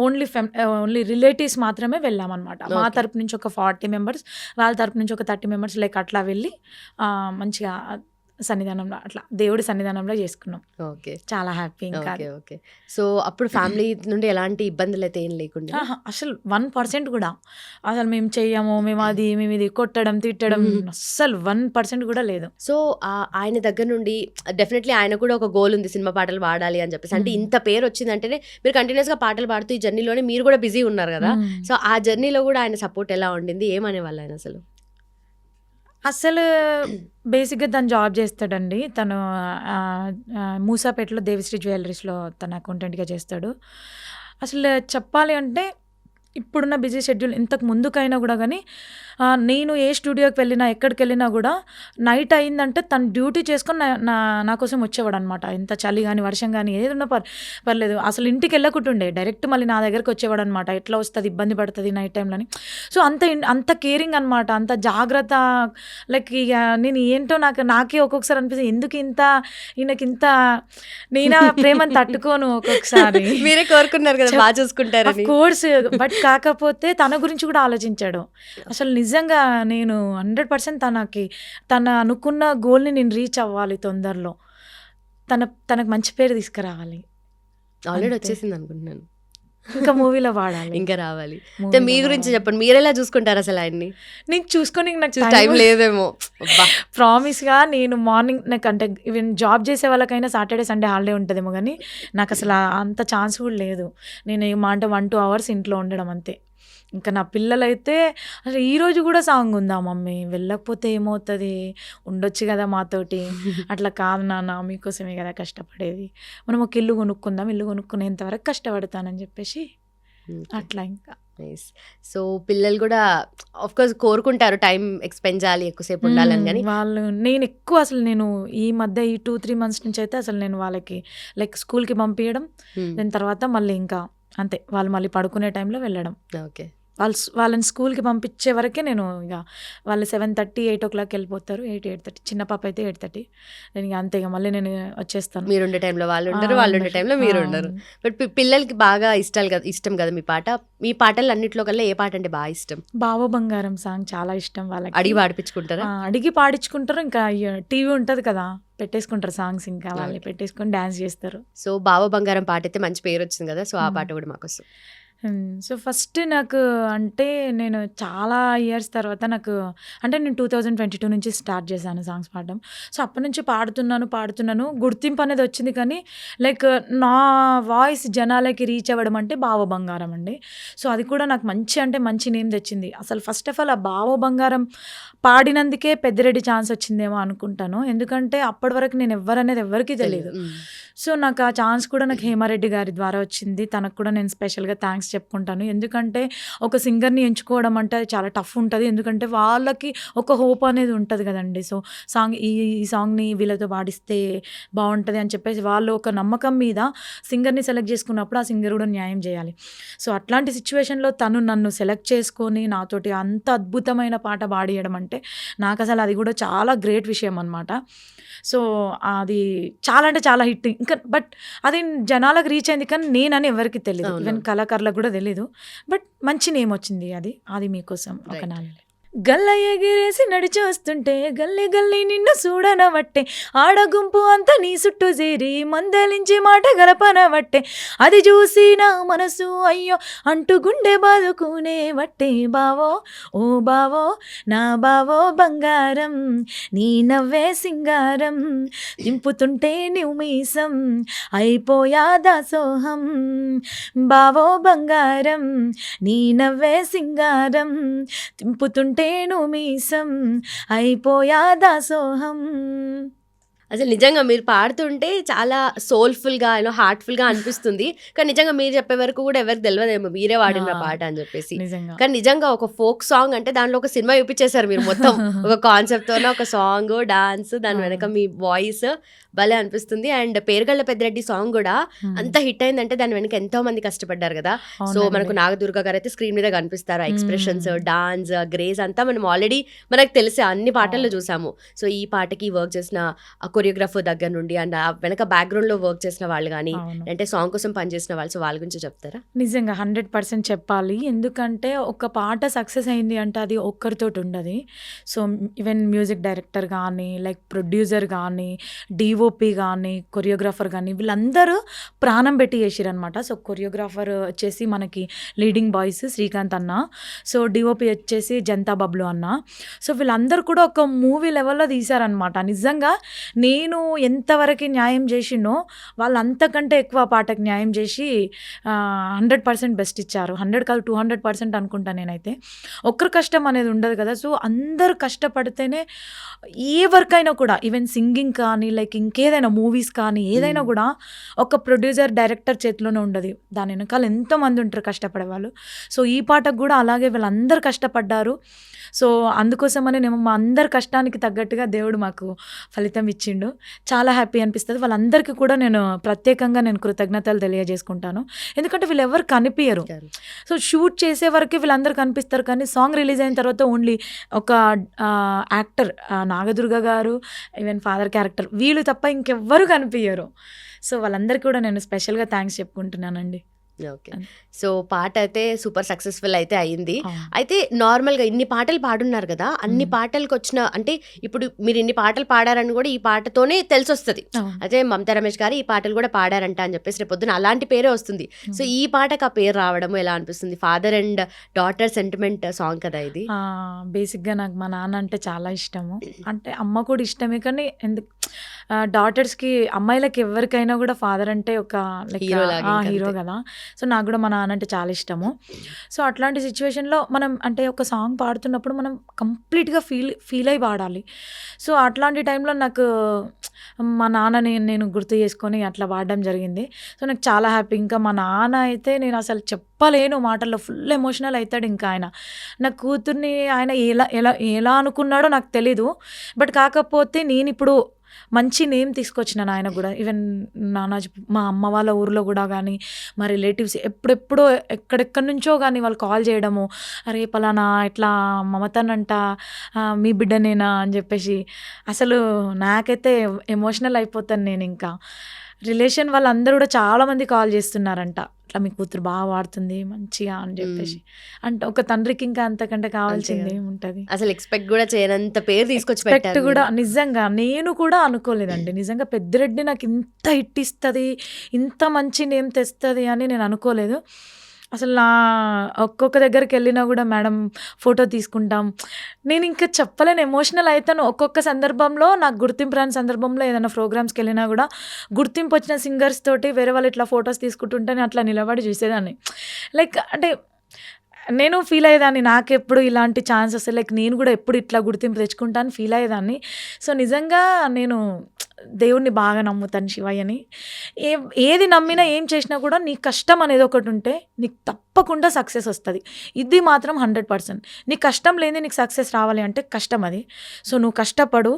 ఓన్లీ రిలేటివ్స్ మాత్రమే వెళ్ళామన్నమాట. మా తరపు నుంచి ఒక 40 మెంబర్స్, వాళ్ళ తరపు నుంచి ఒక 30 మెంబర్స్ లైక్ అట్లా వెళ్ళి మంచిగా సన్నిధానంలో అట్లా దేవుడి సన్నిధానంలో చేసుకున్నాం. ఓకే, చాలా హ్యాపీ. ఇంకా ఓకే. సో అప్పుడు ఫ్యామిలీ నుండి ఎలాంటి ఇబ్బందులు అయితే ఏం లేకుండా? అసలు 1% కూడా అసలు మేము చెయ్యము, మేము ఇది కొట్టడం తిట్టడం అస్సలు 1% కూడా లేదు. సో ఆయన దగ్గర నుండి డెఫినెట్లీ ఆయన కూడా ఒక గోల్ ఉంది, సినిమా పాటలు పాడాలి అని చెప్పేసి. అంటే ఇంత పేరు వచ్చిందంటేనే మీరు కంటిన్యూస్ గా పాటలు పాడుతూ ఈ జర్నీలోనే మీరు కూడా బిజీ ఉన్నారు కదా. సో ఆ జర్నీలో కూడా ఆయన సపోర్ట్ ఎలా ఉండింది? ఏమనేవాళ్ళు ఆయన అసలు బేసిక్గా తను జాబ్ చేస్తాడండి. తను మూసాపేటలో దేవిశ్రీ జ్యువెలరీస్లో తన అకౌంటెంట్గా చేస్తాడు. అసలు చెప్పాలి అంటే ఇప్పుడున్న బిజీ షెడ్యూల్ ఇంతకు ముందుకైనా కూడా కానీ నేను ఏ స్టూడియోకి వెళ్ళినా ఎక్కడికి వెళ్ళినా కూడా నైట్ అయిందంటే తను డ్యూటీ చేసుకొని నా కోసం వచ్చేవాడు అనమాట. ఎంత చలి కానీ వర్షం కానీ ఏదన్నా పర్లేదు, అసలు ఇంటికి వెళ్ళకుంటుండే డైరెక్ట్ మళ్ళీ నా దగ్గరికి వచ్చేవాడు అనమాట. ఎట్లా వస్తుంది, ఇబ్బంది పడుతుంది నైట్ టైంలో అని. సో అంత కేరింగ్ అనమాట, అంత జాగ్రత్త. లైక్ ఇక నేను ఏంటో నాకే ఒక్కొక్కసారి అనిపిస్తుంది, ఎందుకు ఈయనకింత నేను ప్రేమను తట్టుకోను ఒక్కొక్కసారి. మీరే కోరుకున్నారు కదా బాగా చూసుకుంటారు కోర్స్. బట్ కాకపోతే తన గురించి కూడా ఆలోచించాడు. అసలు నిజంగా నేను 100% తన అనుకున్న గోల్ని నేను రీచ్ అవ్వాలి తొందరలో, తనకు మంచి పేరు తీసుకురావాలి. ఆల్రెడీ వచ్చేసింది అనుకుంటున్నాను, ఇంకా మూవీలో వాడాలి, ఇంకా రావాలి. మీ గురించి చెప్పండి, మీరు ఎలా చూసుకుంటారు అసలు ఆయన్ని? నీకు చూసుకొని నాకు టైం లేదేమో. ప్రామిస్గా నేను మార్నింగ్ నాకు అంటే ఈవెన్ జాబ్ చేసే వాళ్ళకైనా సాటర్డే సండే హాలిడే ఉంటుందేమో కానీ నాకు అసలు అంత ఛాన్స్ కూడా లేదు. నేను ఏమంటే 1-2 అవర్స్ ఇంట్లో ఉండడం అంతే. ఇంకా నా పిల్లలైతే అసలు ఈరోజు కూడా సాంగ్ ఉందా మమ్మీ, వెళ్ళకపోతే ఏమవుతుంది, ఉండొచ్చు కదా మాతోటి. అట్లా కాదు నాన్న, మీకోసమే కదా కష్టపడేది, మనం ఒక ఇల్లు కొనుక్కుందాం, ఇల్లు కొనుక్కునేంత వరకు కష్టపడతానని చెప్పేసి అట్లా. ఇంకా సో పిల్లలు కూడా ఆఫ్ కోర్స్ కోరుకుంటారు టైం ఎక్స్పెండ్ చేయాలి, ఎక్కువసేపు ఉండాలని. కానీ నేను ఈ మధ్య ఈ 2-3 మంత్స్ నుంచి అయితే అసలు నేను వాళ్ళకి లైక్ స్కూల్కి పంపించడం, దాని తర్వాత మళ్ళీ ఇంకా అంతే, వాళ్ళు మళ్ళీ పడుకునే టైంలో వెళ్ళడం. ఓకే, వాళ్ళని స్కూల్కి పంపించే వరకే నేను ఇక వాళ్ళు 7:30, 8 o'clock వెళ్ళిపోతారు. 8:30, చిన్న పాప అయితే 8:30. నేను ఇక అంతే, ఇక మళ్ళీ నేను వచ్చేస్తాను. మీరు ఉండే టైంలో వాళ్ళు ఉండరు, వాళ్ళు ఉండే టైంలో మీరు ఉండరు. బట్ పిల్లలకి బాగా ఇష్టం కదా మీ పాట. మీ పాటలు అన్నింటిలో కల్లా ఏ పాట అంటే బాగా ఇష్టం? బావ బంగారం సాంగ్ చాలా ఇష్టం వాళ్ళకి. అడిగి పాడిపించుకుంటారా? అడిగి పాడించుకుంటారు. ఇంకా టీవీ ఉంటుంది కదా, పెట్టేసుకుంటారు సాంగ్స్, ఇంకా వాళ్ళే పెట్టేసుకొని డాన్స్ చేస్తారు. సో బావ బంగారం పాట అయితే మంచి పేరు వచ్చింది కదా, సో ఆ పాట కూడా మాకోసం. సో, ఫస్ట్ నాకు అంటే నేను చాలా ఇయర్స్ తర్వాత అంటే నేను 2022 నుంచి స్టార్ట్ చేశాను సాంగ్స్ పాడడం. సో, అప్పటినుంచి పాడుతున్నాను. గుర్తింపు అనేది వచ్చింది కానీ లైక్ నా వాయిస్ జనాలకి రీచ్ అవ్వడం అంటే బావ బంగారం అండి. సో, అది కూడా నాకు మంచి నేమ్ తెచ్చింది. అసలు ఫస్ట్ ఆఫ్ ఆల్ ఆ బావ బంగారం పాడినందుకే పెద్దిరెడ్డి ఛాన్స్ వచ్చిందేమో అనుకుంటాను. ఎందుకంటే అప్పటి వరకు నేను ఎవ్వరనేది ఎవ్వరికీ తెలీదు. సో, నాకు ఆ ఛాన్స్ కూడా నాకు హేమారెడ్డి గారి ద్వారా వచ్చింది. తనకు కూడా నేను స్పెషల్‌గా థాంక్స్ చెప్పుకుంటాను. ఎందుకంటే ఒక సింగర్‌ని ఎంచుకోవడం అంటే అది చాలా టఫ్ ఉంటది. ఎందుకంటే వాళ్ళకి ఒక హోప్ అనేది ఉంటది గదండీ. సో, ఈ సాంగ్‌ని వీళ్ళతో పాడిస్తే బావుంటది అని చెప్పేసి వాళ్ళు ఒక నమ్మకం మీద సింగర్‌ని సెలెక్ట్ చేసుకున్నప్పుడు ఆ సింగర్ కూడా న్యాయం చేయాలి. సో, అట్లాంటి సిట్యుయేషన్‌లో తను నన్ను సెలెక్ట్ చేసుకొని నాతోటి అంత అద్భుతమైన పాట పాడియడం అంటే నాకసలు అది కూడా చాలా గ్రేట్ విషయం అనమాట. సో, అది చాలా అంటే చాలా హిట్. ఇంకా బట్ అది జనాలకు రీచ్ అయింది కానీ నేనని ఎవరికీ తెలీదు. అవును. ఈవెన్ కళాకారులకు కూడా తెలీదు. బట్ మంచి నేమ్ వచ్చింది అది మీకోసం ఒక రైట్. నాలుగు గల్ల ఎగిరేసి నడిచొస్తుంటే గల్లీ గల్లీ నిన్ను చూడనవట్టే ఆడ గుంపు అంతా నీ చుట్టూ చేరి మందలించి మాట గలపనవట్టే అది చూసి నా మనసు అయ్యో అంటూ గుండె బాదుకునే వట్టే బావో ఓ బావో నా బావో బంగారం నీ నవ్వే సింగారం దింపుతుంటే నీవు మీసం అయిపోయా దాసోహం బావో బంగారం నీ నవ్వే సింగారం దింపుతుంటే నువ్వు మీసం అయిపోయా దాసోహం. అసలు నిజంగా మీరు పాడుతుంటే చాలా సోల్‌ఫుల్‌గా హార్ట్‌ఫుల్‌గా అనిపిస్తుంది. కానీ నిజంగా మీరు చెప్పే వరకు కూడా ఎవరికి తెలవదేమో మీరే పాడిన ఆ, పాట అని చెప్పేసి. నిజంగా కానీ నిజంగా ఒక ఫోక్ సాంగ్ అంటే దాంట్లో ఒక సినిమా చూపించేశారు మీరు మొత్తం. ఒక కాన్సెప్ట్‌తోనే ఒక సాంగ్, డాన్స్, దాని వెనక మీ వాయిస్ భలే అనిపిస్తుంది. అండ్ పేరుగళ్ళ పెద్దిరెడ్డి సాంగ్ కూడా అంత హిట్ అయిందంటే దాని వెనక ఎంతో మంది కష్టపడ్డారు కదా. సో మనకు నాగదుర్గ గారు అయితే స్క్రీన్ మీద కనిపిస్తారు. ఆ ఎక్స్ప్రెషన్స్, డాన్స్, గ్రేస్ అంతా మనం ఆల్రెడీ మనకు తెలిసే అన్ని పాటల్లో చూసాము. సో ఈ పాటకి వర్క్ చేసిన కొరియోగ్రాఫర్ దగ్గర నుండి అండ్ ఆ వెనక బ్యాక్గ్రౌండ్ లో వర్క్ చేసిన వాళ్ళు కానీ అంటే సాంగ్ కోసం పనిచేసిన వాళ్ళు, సో వాళ్ళ గురించి చెప్తారా? నిజంగా 100% చెప్పాలి. ఎందుకంటే ఒక పాట సక్సెస్ అయింది అంటే అది ఒక్కరితోటి ఉండదు. సో ఈవెన్ మ్యూజిక్ డైరెక్టర్ కానీ లైక్ ప్రొడ్యూసర్ కానీ డిఓపి కానీ కొరియోగ్రాఫర్ కానీ వీళ్ళందరూ ప్రాణం పెట్టి చేసిరనమాట. సో కొరియోగ్రాఫర్ వచ్చేసి మనకి లీడింగ్ బాయ్స్ శ్రీకాంత్ అన్న, సో డిఓపి వచ్చేసి జనతా బబ్లు అన్న. సో వీళ్ళందరూ కూడా ఒక మూవీ లెవెల్లో తీశారనమాట. నిజంగా నేను ఎంతవరకు న్యాయం చేసినో వాళ్ళు అంతకంటే ఎక్కువ పాటకు న్యాయం చేసి 100% బెస్ట్ ఇచ్చారు. 100 కాదు 200% అనుకుంటా నేనైతే. ఒక్కరు కష్టం అనేది ఉండదు కదా. సో అందరూ కష్టపడితేనే ఏ వర్క్ అయినా కూడా ఈవెన్ సింగింగ్ కానీ లైక్ ఇంకేదైనా మూవీస్ కానీ ఏదైనా కూడా ఒక ప్రొడ్యూసర్ డైరెక్టర్ చేతిలోనే ఉండదు. దాని వెనకాల ఎంతోమంది ఉంటారు కష్టపడే వాళ్ళు. సో ఈ పాటకు కూడా అలాగే వీళ్ళందరూ కష్టపడ్డారు. సో అందుకోసమని నేను మా అందరి కష్టానికి తగ్గట్టుగా దేవుడు మాకు ఫలితం ఇచ్చిండు. చాలా హ్యాపీ అనిపిస్తుంది. వాళ్ళందరికీ కూడా నేను ప్రత్యేకంగా కృతజ్ఞతలు తెలియజేసుకుంటాను. ఎందుకంటే వీళ్ళు ఎవరు కనిపించరు. సో షూట్ చేసే వరకు వీళ్ళందరూ కనిపిస్తారు కానీ సాంగ్ రిలీజ్ అయిన తర్వాత ఓన్లీ ఒక యాక్టర్ నాగదుర్గ గారు ఈవెన్ ఫాదర్ క్యారెక్టర్ వీళ్ళు తప్ప ఇంకెవ్వరు కనిపించరు. సో వాళ్ళందరికీ కూడా నేను స్పెషల్గా థ్యాంక్స్ చెప్పుకుంటున్నానండి. ఓకే. సో పాట అయితే సూపర్ సక్సెస్ఫుల్ అయితే అయింది. అయితే నార్మల్గా ఇన్ని పాటలు పాడున్నారు కదా, అన్ని పాటలకు వచ్చిన అంటే ఇప్పుడు మీరు ఇన్ని పాటలు పాడారని కూడా ఈ పాటతోనే తెలిసి వస్తుంది. అయితే మమతా రమేష్ గారు ఈ పాటలు కూడా పాడారంట అని చెప్పేసి రేపు పొద్దున అలాంటి పేరే వస్తుంది. సో ఈ పాటకు ఆ పేరు రావడం ఎలా అనిపిస్తుంది? Father and daughter sentiment song కదా ఇది. బేసిక్గా నాకు మా నాన్న అంటే చాలా ఇష్టము. అంటే అమ్మ కూడా ఇష్టమే కానీ ఎందుకు డాటర్స్కి అమ్మాయిలకి ఎవరికైనా కూడా ఫాదర్ అంటే ఒక హీరో కదా. సో నాకు కూడా మా నాన్న అంటే చాలా ఇష్టము. సో అట్లాంటి సిచ్యువేషన్లో మనం అంటే ఒక సాంగ్ పాడుతున్నప్పుడు మనం కంప్లీట్గా ఫీల్ అయి పాడాలి. సో అట్లాంటి టైంలో నాకు మా నాన్నని నేను గుర్తు చేసుకొని అట్లా పాడడం జరిగింది. సో నాకు చాలా హ్యాపీ. ఇంకా మా నాన్న అయితే నేను అసలు చెప్పలేను మాటల్లో, ఫుల్ ఎమోషనల్ అవుతాడు. ఇంకా ఆయన నా కూతుర్ని ఆయన ఎలా ఎలా ఎలా అనుకున్నాడో నాకు తెలీదు. బట్ కాకపోతే నేను ఇప్పుడు మంచి నేమ్ తీసుకొచ్చినాను ఆయన కూడా. ఈవెన్ నానాజీ మా అమ్మ వాళ్ళ ఊర్లో కూడా కానీ మా రిలేటివ్స్ ఎప్పుడెప్పుడో ఎక్కడెక్కడి నుంచో కానీ వాళ్ళు కాల్ చేయడము, అరే పలానా ఇట్లా మమతనంట మీ బిడ్డనేనా అని చెప్పేసి అసలు నాకైతే ఎమోషనల్ అయిపోతాను నేను. ఇంకా రిలేషన్ వాళ్ళందరూ కూడా చాలామంది కాల్ చేస్తున్నారంట, అట్లా మీ కూతురు బాగా వాడుతుంది మంచిగా అని చెప్పేసి. అంటే ఒక తండ్రికి ఇంకా అంతకంటే కావాల్సింది ఏముంటుంది. అసలు ఎక్స్పెక్ట్ కూడా చేయనంత పేరు తీసుకొచ్చి పెట్టారు కూడా. నిజంగా నేను కూడా అనుకోలేదండి. నిజంగా పెద్దిరెడ్డి నాకు ఇంత హిట్ ఇస్తుంది, ఇంత మంచి నేమ్ తెస్తుంది అని నేను అనుకోలేదు. అసలు నా ఒక్కొక్క దగ్గరికెళ్ళినా గూడా మేడం ఫోటో తీసుకుంటాం. నేనింక చెప్పలేను, ఎమోషనల్ అయితాను. ఒక్కొక్క సందర్భంలో నాకు గుర్తింపు రాని సందర్భంలో ఏదైనా ప్రోగ్రామ్స్‌కెళ్ళినా గూడా గుర్తింపొచ్చిన సింగర్స్ తోటి వేరే వాళ్ళు ఇట్లా ఫోటోస్ తీసుకుంటుంటే నేను అట్లా నిలబడి చూసేదాన్ని. లైక్ అంటే నేను ఫీల్ అయ్యేదాన్ని, నాకెప్పుడు ఇలాంటి ఛాన్స్ వస్తే లైక్ నేను గూడా ఎప్పుడు ఇట్లా గుర్తింపు తెచ్చుకుంటా అని ఫీల్ అయ్యేదాన్ని. సో, నిజంగా నేను దేవుడిని బాగా నమ్ముతాను, శివయ్యని. ఏది నమ్మినా ఏం చేసినా కూడా నీ కష్టం అనేది ఒకటి ఉంటే నీకు తప్పకుండా సక్సెస్ వస్తుంది. ఇది మాత్రం 100%. నీ కష్టం లేని నీకు సక్సెస్ రావాలి అంటే కష్టం అది. సో నువ్వు కష్టపడు,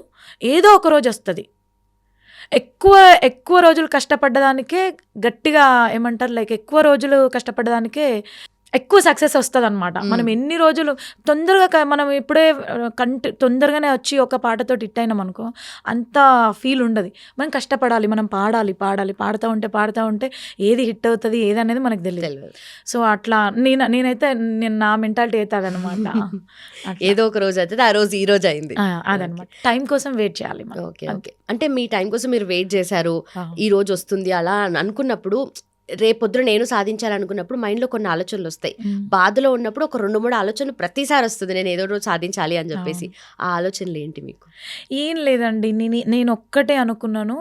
ఏదో ఒక రోజు వస్తుంది. ఎక్కువ ఎక్కువ రోజులు కష్టపడ్డదానికే గట్టిగా ఏమంటారు, లైక్ ఎక్కువ రోజులు కష్టపడ్డదానికే ఎక్కువ సక్సెస్ వస్తదనమాట. మనం ఎన్ని రోజులు తొందరగా మనం ఇప్పుడే తొందరగానే వచ్చి ఒక పాటతో హిట్ అయినాం అనుకో, అంత ఫీల్ ఉండదు. మనం కష్టపడాలి, మనం పాడాలి, పాడుతూ ఉంటే ఏది హిట్ అవుతుంది ఏది అనేది మనకు తెలియదు. సో అట్లా నేనైతే నా మెంటాలిటీ అయితే అదనమాట. ఏదో ఒక రోజు అవుతుంది, ఆ రోజు ఈ రోజు అయింది అదనమాట. టైం కోసం వెయిట్ చేయాలి. Okay okay. అంటే మీ టైం కోసం మీరు వెయిట్ చేశారు, ఈ రోజు వస్తుంది అలా అనుకున్నప్పుడు, రేపొద్దున నేను సాధించాలనుకున్నప్పుడు మైండ్లో కొన్ని ఆలోచనలు వస్తాయి. బాధలో ఉన్నప్పుడు ఒక 2-3 ఆలోచనలు ప్రతిసారి వస్తుంది, నేను ఏదో రోజు సాధించాలి అని చెప్పేసి. ఆ ఆలోచనలు ఏంటి మీకు? ఏం లేదండి, నేను ఒక్కటే అనుకున్నాను,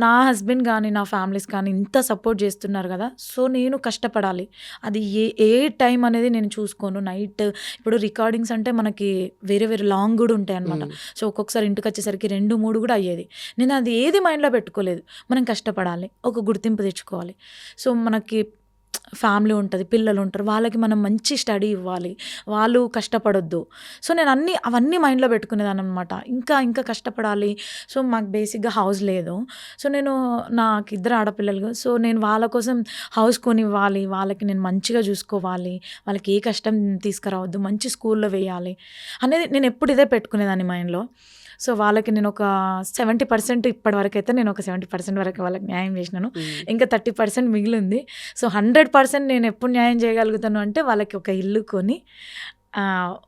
నా హస్బెండ్ కానీ నా ఫ్యామిలీస్ కానీ ఇంత సపోర్ట్ చేస్తున్నారు కదా, సో నేను కష్టపడాలి. అది ఏ టైం అనేది నేను చూసుకోను. నైట్ ఇప్పుడు రికార్డింగ్స్ అంటే మనకి వేరే వేరే లాంగ్ కూడా ఉంటాయి అనమాట. సో ఒక్కొక్కసారి ఇంటికి వచ్చేసరికి 2-3 కూడా అయ్యేది. నేను అది ఏది మైండ్లో పెట్టుకోలేదు. మనం కష్టపడాలి, ఒక గుర్తింపు తెచ్చుకోవాలి. సో మనకి ఫ్యామిలీ ఉంటుంది, పిల్లలు ఉంటారు, వాళ్ళకి మనం మంచి స్టడీ ఇవ్వాలి, వాళ్ళు కష్టపడొద్దు. సో నేను అవన్నీ మైండ్లో పెట్టుకునేదాన్ని అనమాట. ఇంకా కష్టపడాలి. సో మాకు బేసిక్గా హౌస్ లేదు. సో నాకు 2 ఆడపిల్లలు. సో నేను వాళ్ళ కోసం హౌస్ కొనివ్వాలి, వాళ్ళకి నేను మంచిగా చూసుకోవాలి, వాళ్ళకి ఏ కష్టం తీసుకురావద్దు, మంచి స్కూల్లో వేయాలి అనేది నేను ఎప్పుడు ఇదే పెట్టుకునేదాన్ని మైండ్లో. సో వాళ్ళకి నేను ఒక 70% ఇప్పటి వరకు అయితే నేను ఒక 70% వరకు వాళ్ళకి న్యాయం చేసినాను. ఇంకా 30% మిగిలింది. సో 100% నేను ఎప్పుడు న్యాయం చేయగలుగుతాను అంటే వాళ్ళకి ఒక ఇల్లు కొని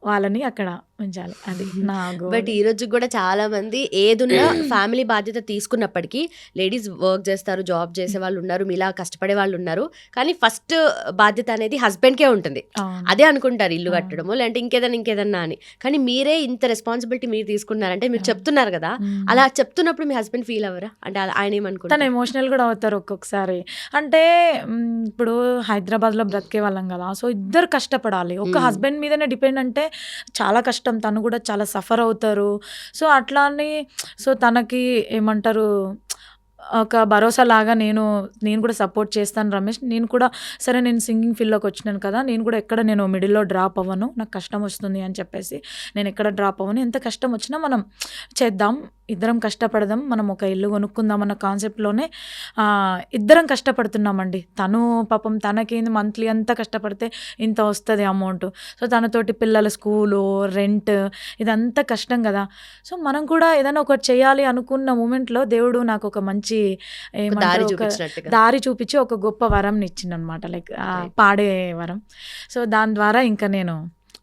వాళ్ళని అక్కడ ఉంచాలి, అది నా గోల్. బట్ ఈ రోజు కూడా చాలా మంది ఏదున్నా ఫ్యామిలీ బాధ్యత తీసుకున్నప్పటికీ లేడీస్ వర్క్ చేస్తారు, జాబ్ చేసే వాళ్ళు ఉన్నారు, మీలా కష్టపడే వాళ్ళు ఉన్నారు, కానీ ఫస్ట్ బాధ్యత అనేది హస్బెండ్కే ఉంటుంది. అదే అనుకుంటారు, ఇల్లు కట్టడము లేదంటే ఇంకేదన్నా అని. కానీ మీరే ఇంత రెస్పాన్సిబిలిటీ మీరు తీసుకున్నారంటే మీరు చెప్తున్నారు కదా, అలా చెప్తున్నప్పుడు మీ హస్బెండ్ ఫీల్ అవ్వరా? అంటే ఆయన ఏమనుకుంటారు? తను ఎమోషనల్ కూడా అవుతారు ఒక్కొక్కసారి. అంటే ఇప్పుడు హైదరాబాద్లో బ్రతికే వాళ్ళం కదా, సో ఇద్దరు కష్టపడాలి. ఒక హస్బెండ్ మీదనే డిపెండ్ అంటే చాలా కష్టం, తను కూడా చాలా సఫర్ అవుతారు. సో అట్లా అని సో తనకి ఏమంటారు, ఒక భరోసా లాగా నేను కూడా సపోర్ట్ చేస్తాను రమేష్. నేను కూడా సరే నేను సింగింగ్ ఫీల్డ్లోకి వచ్చినాను కదా, నేను కూడా ఎక్కడ నేను మిడిల్లో డ్రాప్ అవ్వను, నాకు కష్టం వస్తుంది అని చెప్పేసి నేను ఎక్కడ డ్రాప్ అవ్వను. ఎంత కష్టం వచ్చినా మనం చేద్దాం, ఇద్దరం కష్టపడదాం, మనం ఒక ఇల్లు కొనుక్కుందాం అన్న కాన్సెప్ట్లోనే ఇద్దరం కష్టపడుతున్నామండి. తను పాపం తనకేంది మంత్లీ అంతా కష్టపడితే ఇంత వస్తుంది అమౌంట్. సో తనతోటి పిల్లల స్కూలు, రెంట్, ఇదంతా కష్టం కదా. సో మనం కూడా ఏదైనా ఒకటి చేయాలి అనుకున్న మూమెంట్లో దేవుడు నాకు ఒక మంచి దారి చూపించి ఒక గొప్ప వరం ఇచ్చిందనమాట, లైక్ పాడే వరం. సో దాని ద్వారా ఇంకా నేను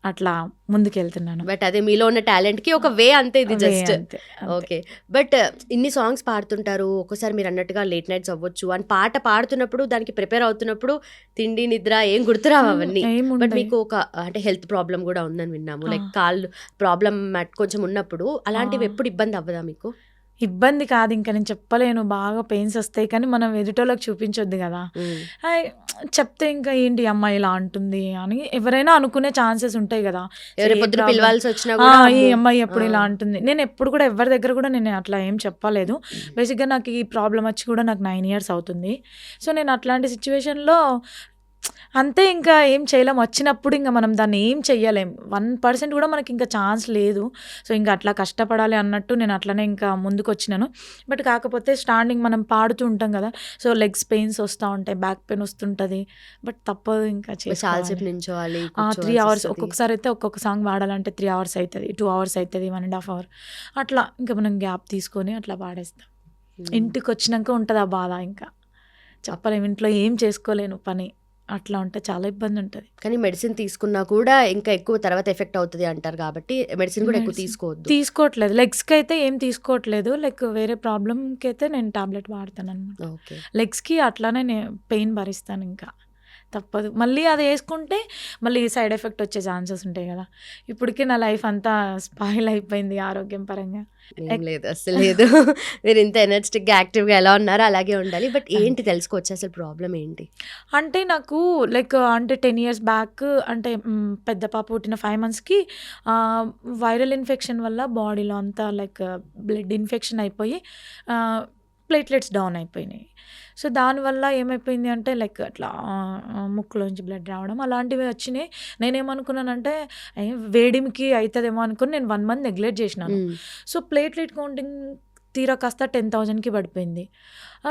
అట్లా ముందుకెళ్తున్నాను. బట్ అదే మీలో ఉన్న టాలెంట్ కి ఒక వే అంతే, ఇది జస్ట్ ఓకే. బట్ ఇన్ని సాంగ్స్ పాడుతుంటారు, ఒక్కోసారి మీరు అన్నట్టుగా లేట్ నైట్స్ అవ్వచ్చు, అని పాట పాడుతున్నప్పుడు దానికి ప్రిపేర్ అవుతున్నప్పుడు తిండి నిద్ర ఏం గుర్తురావు అవన్నీ. బట్ మీకు ఒక అంటే హెల్త్ ప్రాబ్లం కూడా ఉందని విన్నాము, లైక్ కాళ్ళు ప్రాబ్లం కొంచెం ఉన్నప్పుడు, అలాంటివి ఎప్పుడు ఇబ్బంది అవ్వదా మీకు? ఇబ్బంది కాదు, ఇంకా నేను చెప్పలేను, బాగా పెయిన్స్ వస్తాయి, కానీ మనం ఎదుటోళ్ళకి చూపించొద్దు కదా. చెప్తే ఇంకా ఏంటి అమ్మాయి ఇలా అంటుంది అని ఎవరైనా అనుకునే ఛాన్సెస్ ఉంటాయి కదా. ఈ అమ్మాయి ఎప్పుడు ఇలా అంటుంది, నేను ఎప్పుడు కూడా ఎవరి దగ్గర కూడా నేను అట్లా ఏం చెప్పలేదు. బేసిక్గా నాకు ఈ ప్రాబ్లం వచ్చి కూడా నాకు 9 years అవుతుంది. సో నేను అట్లాంటి సిచ్యువేషన్లో అంతే, ఇంకా ఏం చేయలేం. వచ్చినప్పుడు ఇంకా మనం దాన్ని ఏం చెయ్యలేం, 1% కూడా మనకి ఇంకా ఛాన్స్ లేదు. సో ఇంకా అట్లా కష్టపడాలి అన్నట్టు నేను అట్లనే ఇంకా ముందుకు వచ్చినాను. బట్ కాకపోతే స్టాండింగ్ మనం పాడుతూ ఉంటాం కదా, సో లెగ్స్ పెయిన్స్ వస్తూ ఉంటాయి, బ్యాక్ పెయిన్ వస్తుంటుంది, బట్ తప్పదు ఇంకా చాలాసేపు నించోవాలి. 3 hours ఒక్కొక్కసారి అయితే ఒక్కొక్క సాంగ్ పాడాలంటే 3 hours అవుతుంది, 2 hours అవుతుంది, 1.5 hour అట్లా ఇంకా మనం గ్యాప్ తీసుకొని అట్లా పాడేస్తాం. ఇంటికి వచ్చినాక ఉంటుంది ఆ బాధ, ఇంకా చెప్పలేము, ఇంట్లో ఏం చేసుకోలేను పని, అట్లా ఉంటే చాలా ఇబ్బంది ఉంటుంది. కానీ మెడిసిన్ తీసుకున్నా కూడా ఇంకా ఎక్కువ తర్వాత ఎఫెక్ట్ అవుతుంది అంటారు, కాబట్టి మెడిసిన్ కూడా ఎక్కువ తీసుకోవట్లేదు. లెగ్స్కి అయితే ఏం తీసుకోవట్లేదు, లైక్ వేరే ప్రాబ్లంకి అయితే నేను టాబ్లెట్ వాడతాను అనమాట. లెగ్స్కి అట్లానే నేను పెయిన్ భరిస్తాను, ఇంకా తప్పదు. మళ్ళీ అది యేసుకుంటే మళ్ళీ సైడ్ ఎఫెక్ట్ వచ్చే ఛాన్సెస్ ఉంటాయి గదా! ఇప్పటికే నా లైఫ్ అంతా స్పాయిల్ అయిపోయింది ఆరోగ్యం పరంగా. ఏం లేదు, అస్సలు లేదు. మీరు ఇంత ఎనర్జిటిక్‌గా, యాక్టివ్‌గా ఎలా ఉన్నారో అలాగే ఉండాలి. బట్ ఏంటి తెలుసుకోవచ్చా అసలు ప్రాబ్లమ్ ఏంటి? అంటే నాకు అంటే 10 ఇయర్స్ బ్యాక్ అంటే పెద్ద పాప పుట్టిన 5 మంత్స్‌కి వైరల్ ఇన్ఫెక్షన్ వల్ల బాడీలో అంతా బ్లడ్ ఇన్ఫెక్షన్ అయిపోయి ప్లేట్లెట్స్ డౌన్ అయిపోయినాయి. సో, దానివల్ల ఏమైపోయింది అంటే అట్లా ముక్కులోంచి బ్లడ్ రావడం అలాంటివి వచ్చినాయి. నేనేమనుకున్నానంటే వేడిమికి అయితదేమో అనుకుని నేను 1 మంత్ నెగ్లెక్ట్ చేసినాను. సో, ప్లేట్లెట్ కౌంటింగ్ తీరా కాస్త 10,000కి పడిపోయింది.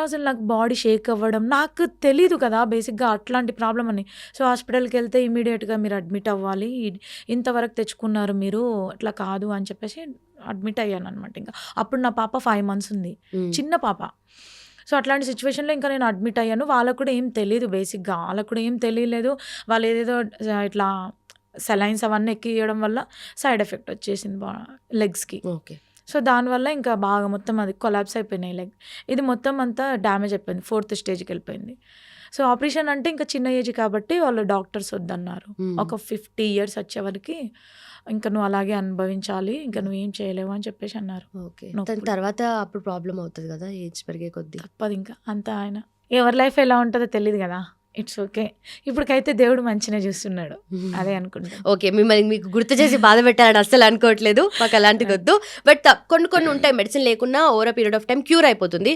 అసలు నాకు బాడీ షేక్ అవ్వడం, నాకు తెలీదు కదా బేసిక్‌గా అట్లాంటి ప్రాబ్లమ్ అని. సో, హాస్పిటల్‌కి వెళ్తే ఇమ్మీడియేట్‌గా మీరు అడ్మిట్ అవ్వాలి, ఇంతవరకు తెచ్చుకున్నారు మీరు, అట్లా కాదు అని చెప్పేసి అడ్మిట్ అయ్యాననమాట. ఇంకా అప్పుడు నా పాప 5 మంత్స్ ఉంది, చిన్న పాప. సో, అట్లాంటి సిచ్యువేషన్‌లో ఇంకా నేను అడ్మిట్ అయ్యాను. వాళ్ళకు కూడా ఏం తెలీదు బేసిక్‌గా. వాళ్ళకు కూడా ఏం తెలియలేదు. వాళ్ళు ఏదేదో ఇట్లా సెలైన్స్ అవన్నీ ఎక్కియడం వల్ల సైడ్ ఎఫెక్ట్ వచ్చేసింది లెగ్స్‌కి. ఓకే. సో, దానివల్ల ఇంకా బాగా మొత్తం అది కొలాప్స్ అయిపోయినాయి లెగ్. ఇది మొత్తం అంతా డ్యామేజ్ అయిపోయింది. 4th స్టేజ్‌కి వెళ్ళిపోయింది. సో, ఆపరేషన్ అంటే ఇంకా చిన్న ఏజ్ కాబట్టి వాళ్ళు డాక్టర్స్ వద్దన్నారు. ఒక 50 ఇయర్స్ వచ్చే వరకి ఇంకా నువ్వు అలాగే అనుభవించాలి, ఇంకా నువ్వేం చేయలేవు అని చెప్పేసి అన్నారు. ఓకే. దాని తర్వాత అప్పుడు ప్రాబ్లమ్ అవుతుంది కదా ఏజ్ పెరిగే కొద్దీ. తప్పదు ఇంకా అంతా ఆయన. ఎవరి లైఫ్ ఎలా ఉంటుందో తెలియదు కదా. It's okay. ఇప్పటికైతే దేవుడు మంచిగా చూస్తున్నాడు, అదే అనుకుంటా. ఓకే, మిమ్మల్ని మీకు గుర్తు చేసి బాధ పెట్టాలని అస్సలు అనుకోవట్లేదు, మాకు అలాంటిది వద్దు. బట్ కొన్ని ఉంటాయి, మెడిసిన్ లేకున్నా over period of time cure అయిపోతుంది.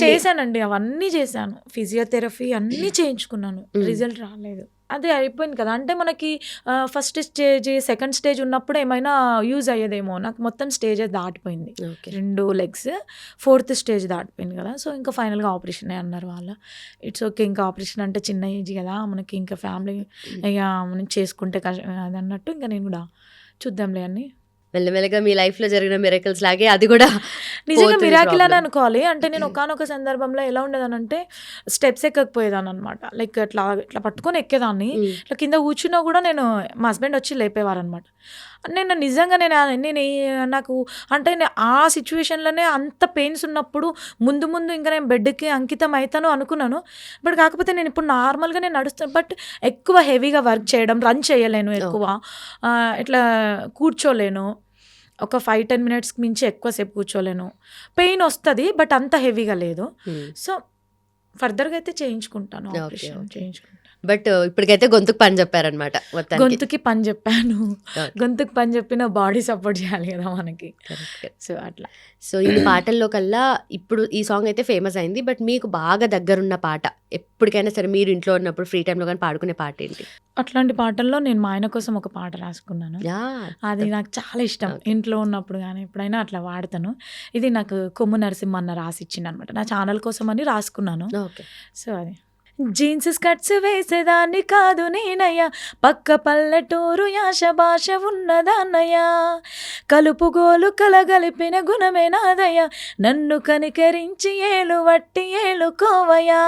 చేశానండి, అవన్నీ చేశాను, ఫిజియోథెరపీ అన్నీ చేయించుకున్నాను, రిజల్ట్ రాలేదు. అదే అయిపోయింది కదా. అంటే మనకి ఫస్ట్ స్టేజ్, సెకండ్ స్టేజ్ ఉన్నప్పుడు ఏమైనా యూజ్ అయ్యేదేమో. నాకు మొత్తం స్టేజెస్ దాటిపోయింది, 2 లెగ్స్. 4th స్టేజ్ దాటిపోయింది కదా. సో, ఇంకా ఫైనల్గా ఆపరేషన్ అన్నారు వాళ్ళు. ఇట్స్ ఓకే, ఇంకా ఆపరేషన్ అంటే చిన్న ఏజ్ కదా మనకి, ఇంకా ఫ్యామిలీ ఇక మనం చేసుకుంటే అది అన్నట్టు ఇంకా నేను కూడా చూద్దాంలే అని మెల్లమెల్లగా మీ లైఫ్లో జరిగిన మిరాకిల్స్ లాగే అది కూడా నిజంగా మిరాకిల్ అని అనుకోవాలి. అంటే నేను ఒకానొక సందర్భంలో ఎలా ఉండేదానంటే స్టెప్స్ ఎక్కకపోయేదాన్ని అనమాట. ఇట్లా ఇట్లా పట్టుకొని ఎక్కేదాన్ని, ఇట్లా కింద కూర్చున్నా కూడా నేను మా హస్బెండ్ వచ్చి లేపేవారు అనమాట. నేను నిజంగా నాకు అంటే ఆ సిచ్యువేషన్లోనే అంత పెయిన్స్ ఉన్నప్పుడు ముందు ఇంకా నేను బెడ్కి అంకితం అవుతాను అనుకున్నాను. బట్ కాకపోతే నేను ఇప్పుడు నార్మల్గా నేను నడుస్తాను, బట్ ఎక్కువ హెవీగా వర్క్ చేయడం, రన్ చేయలేను, ఎక్కువ ఇట్లా కూర్చోలేను, ఒక 5-10 మినిట్స్కి మించి ఎక్కువసేపు కూర్చోలేను. పెయిన్ వస్తుంది బట్ అంత హెవీగా లేదు. సో, ఫర్దర్గా అయితే చేయించుకుంటాను, ఆపరేషన్ చేయించుకుంటాను. బట్ ఇప్పటికైతే గొంతుకు పని చెప్పారనమాట. గొంతుకి పని చెప్పాను, గొంతుకు పని చెప్పిన బాడీ సపోర్ట్ చేయాలి కదా మనకి. సో, అట్లా. సో, ఈ పాటల్లో కల్లా ఇప్పుడు ఈ సాంగ్ అయితే ఫేమస్ అయింది, బట్ మీకు బాగా దగ్గరున్న పాట ఎప్పటికైనా సరే మీరు ఇంట్లో ఉన్నప్పుడు ఫ్రీ టైంలో కానీ పాడుకునే పాట ఏంటి? అట్లాంటి పాటల్లో నేను మా ఆయన కోసం ఒక పాట రాసుకున్నాను, అది నాకు చాలా ఇష్టం. ఇంట్లో ఉన్నప్పుడు కానీ ఎప్పుడైనా అట్లా వాడతాను. ఇది నాకు కొమ్ము నరసింహన్న రాసి ఇచ్చింది అనమాట, నా ఛానల్ కోసం అని రాసుకున్నాను. సో, అది జీన్స్ స్కర్ట్స్ వేసేదాన్ని కాదు నేనయ్య, పక్క పల్లెటూరు యాష భాష ఉన్నదాన్నయ్య, కలుపుగోలు కలగలిపిన గుణమే నాదయ్య, నన్ను కనికరించి ఏలు వట్టి ఏలుకోవయ్యా,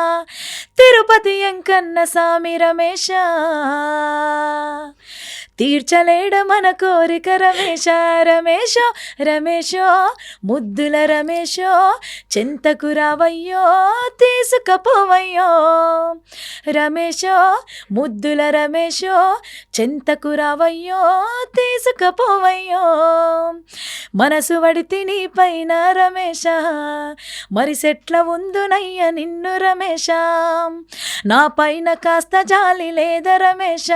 తిరుపతి ఎంకన్న సామి రమేశ, తీర్చలేడ మన కోరిక రమేశ, రమేశో రమేశో ముద్దుల రమేశో, చెంతకు రావయ్యో తీసుకపోవయ్యో, రమేశో ముద్దుల రమేశో, చెంతకు రావయ్యో తీసుకపోవయ్యో, మనసు వడితి నీ పైన రమేశ, మరి సెట్ల ఉందునయ్య నిన్ను రమేశ, నా పైన కాస్త జాలి లేద రమేశ,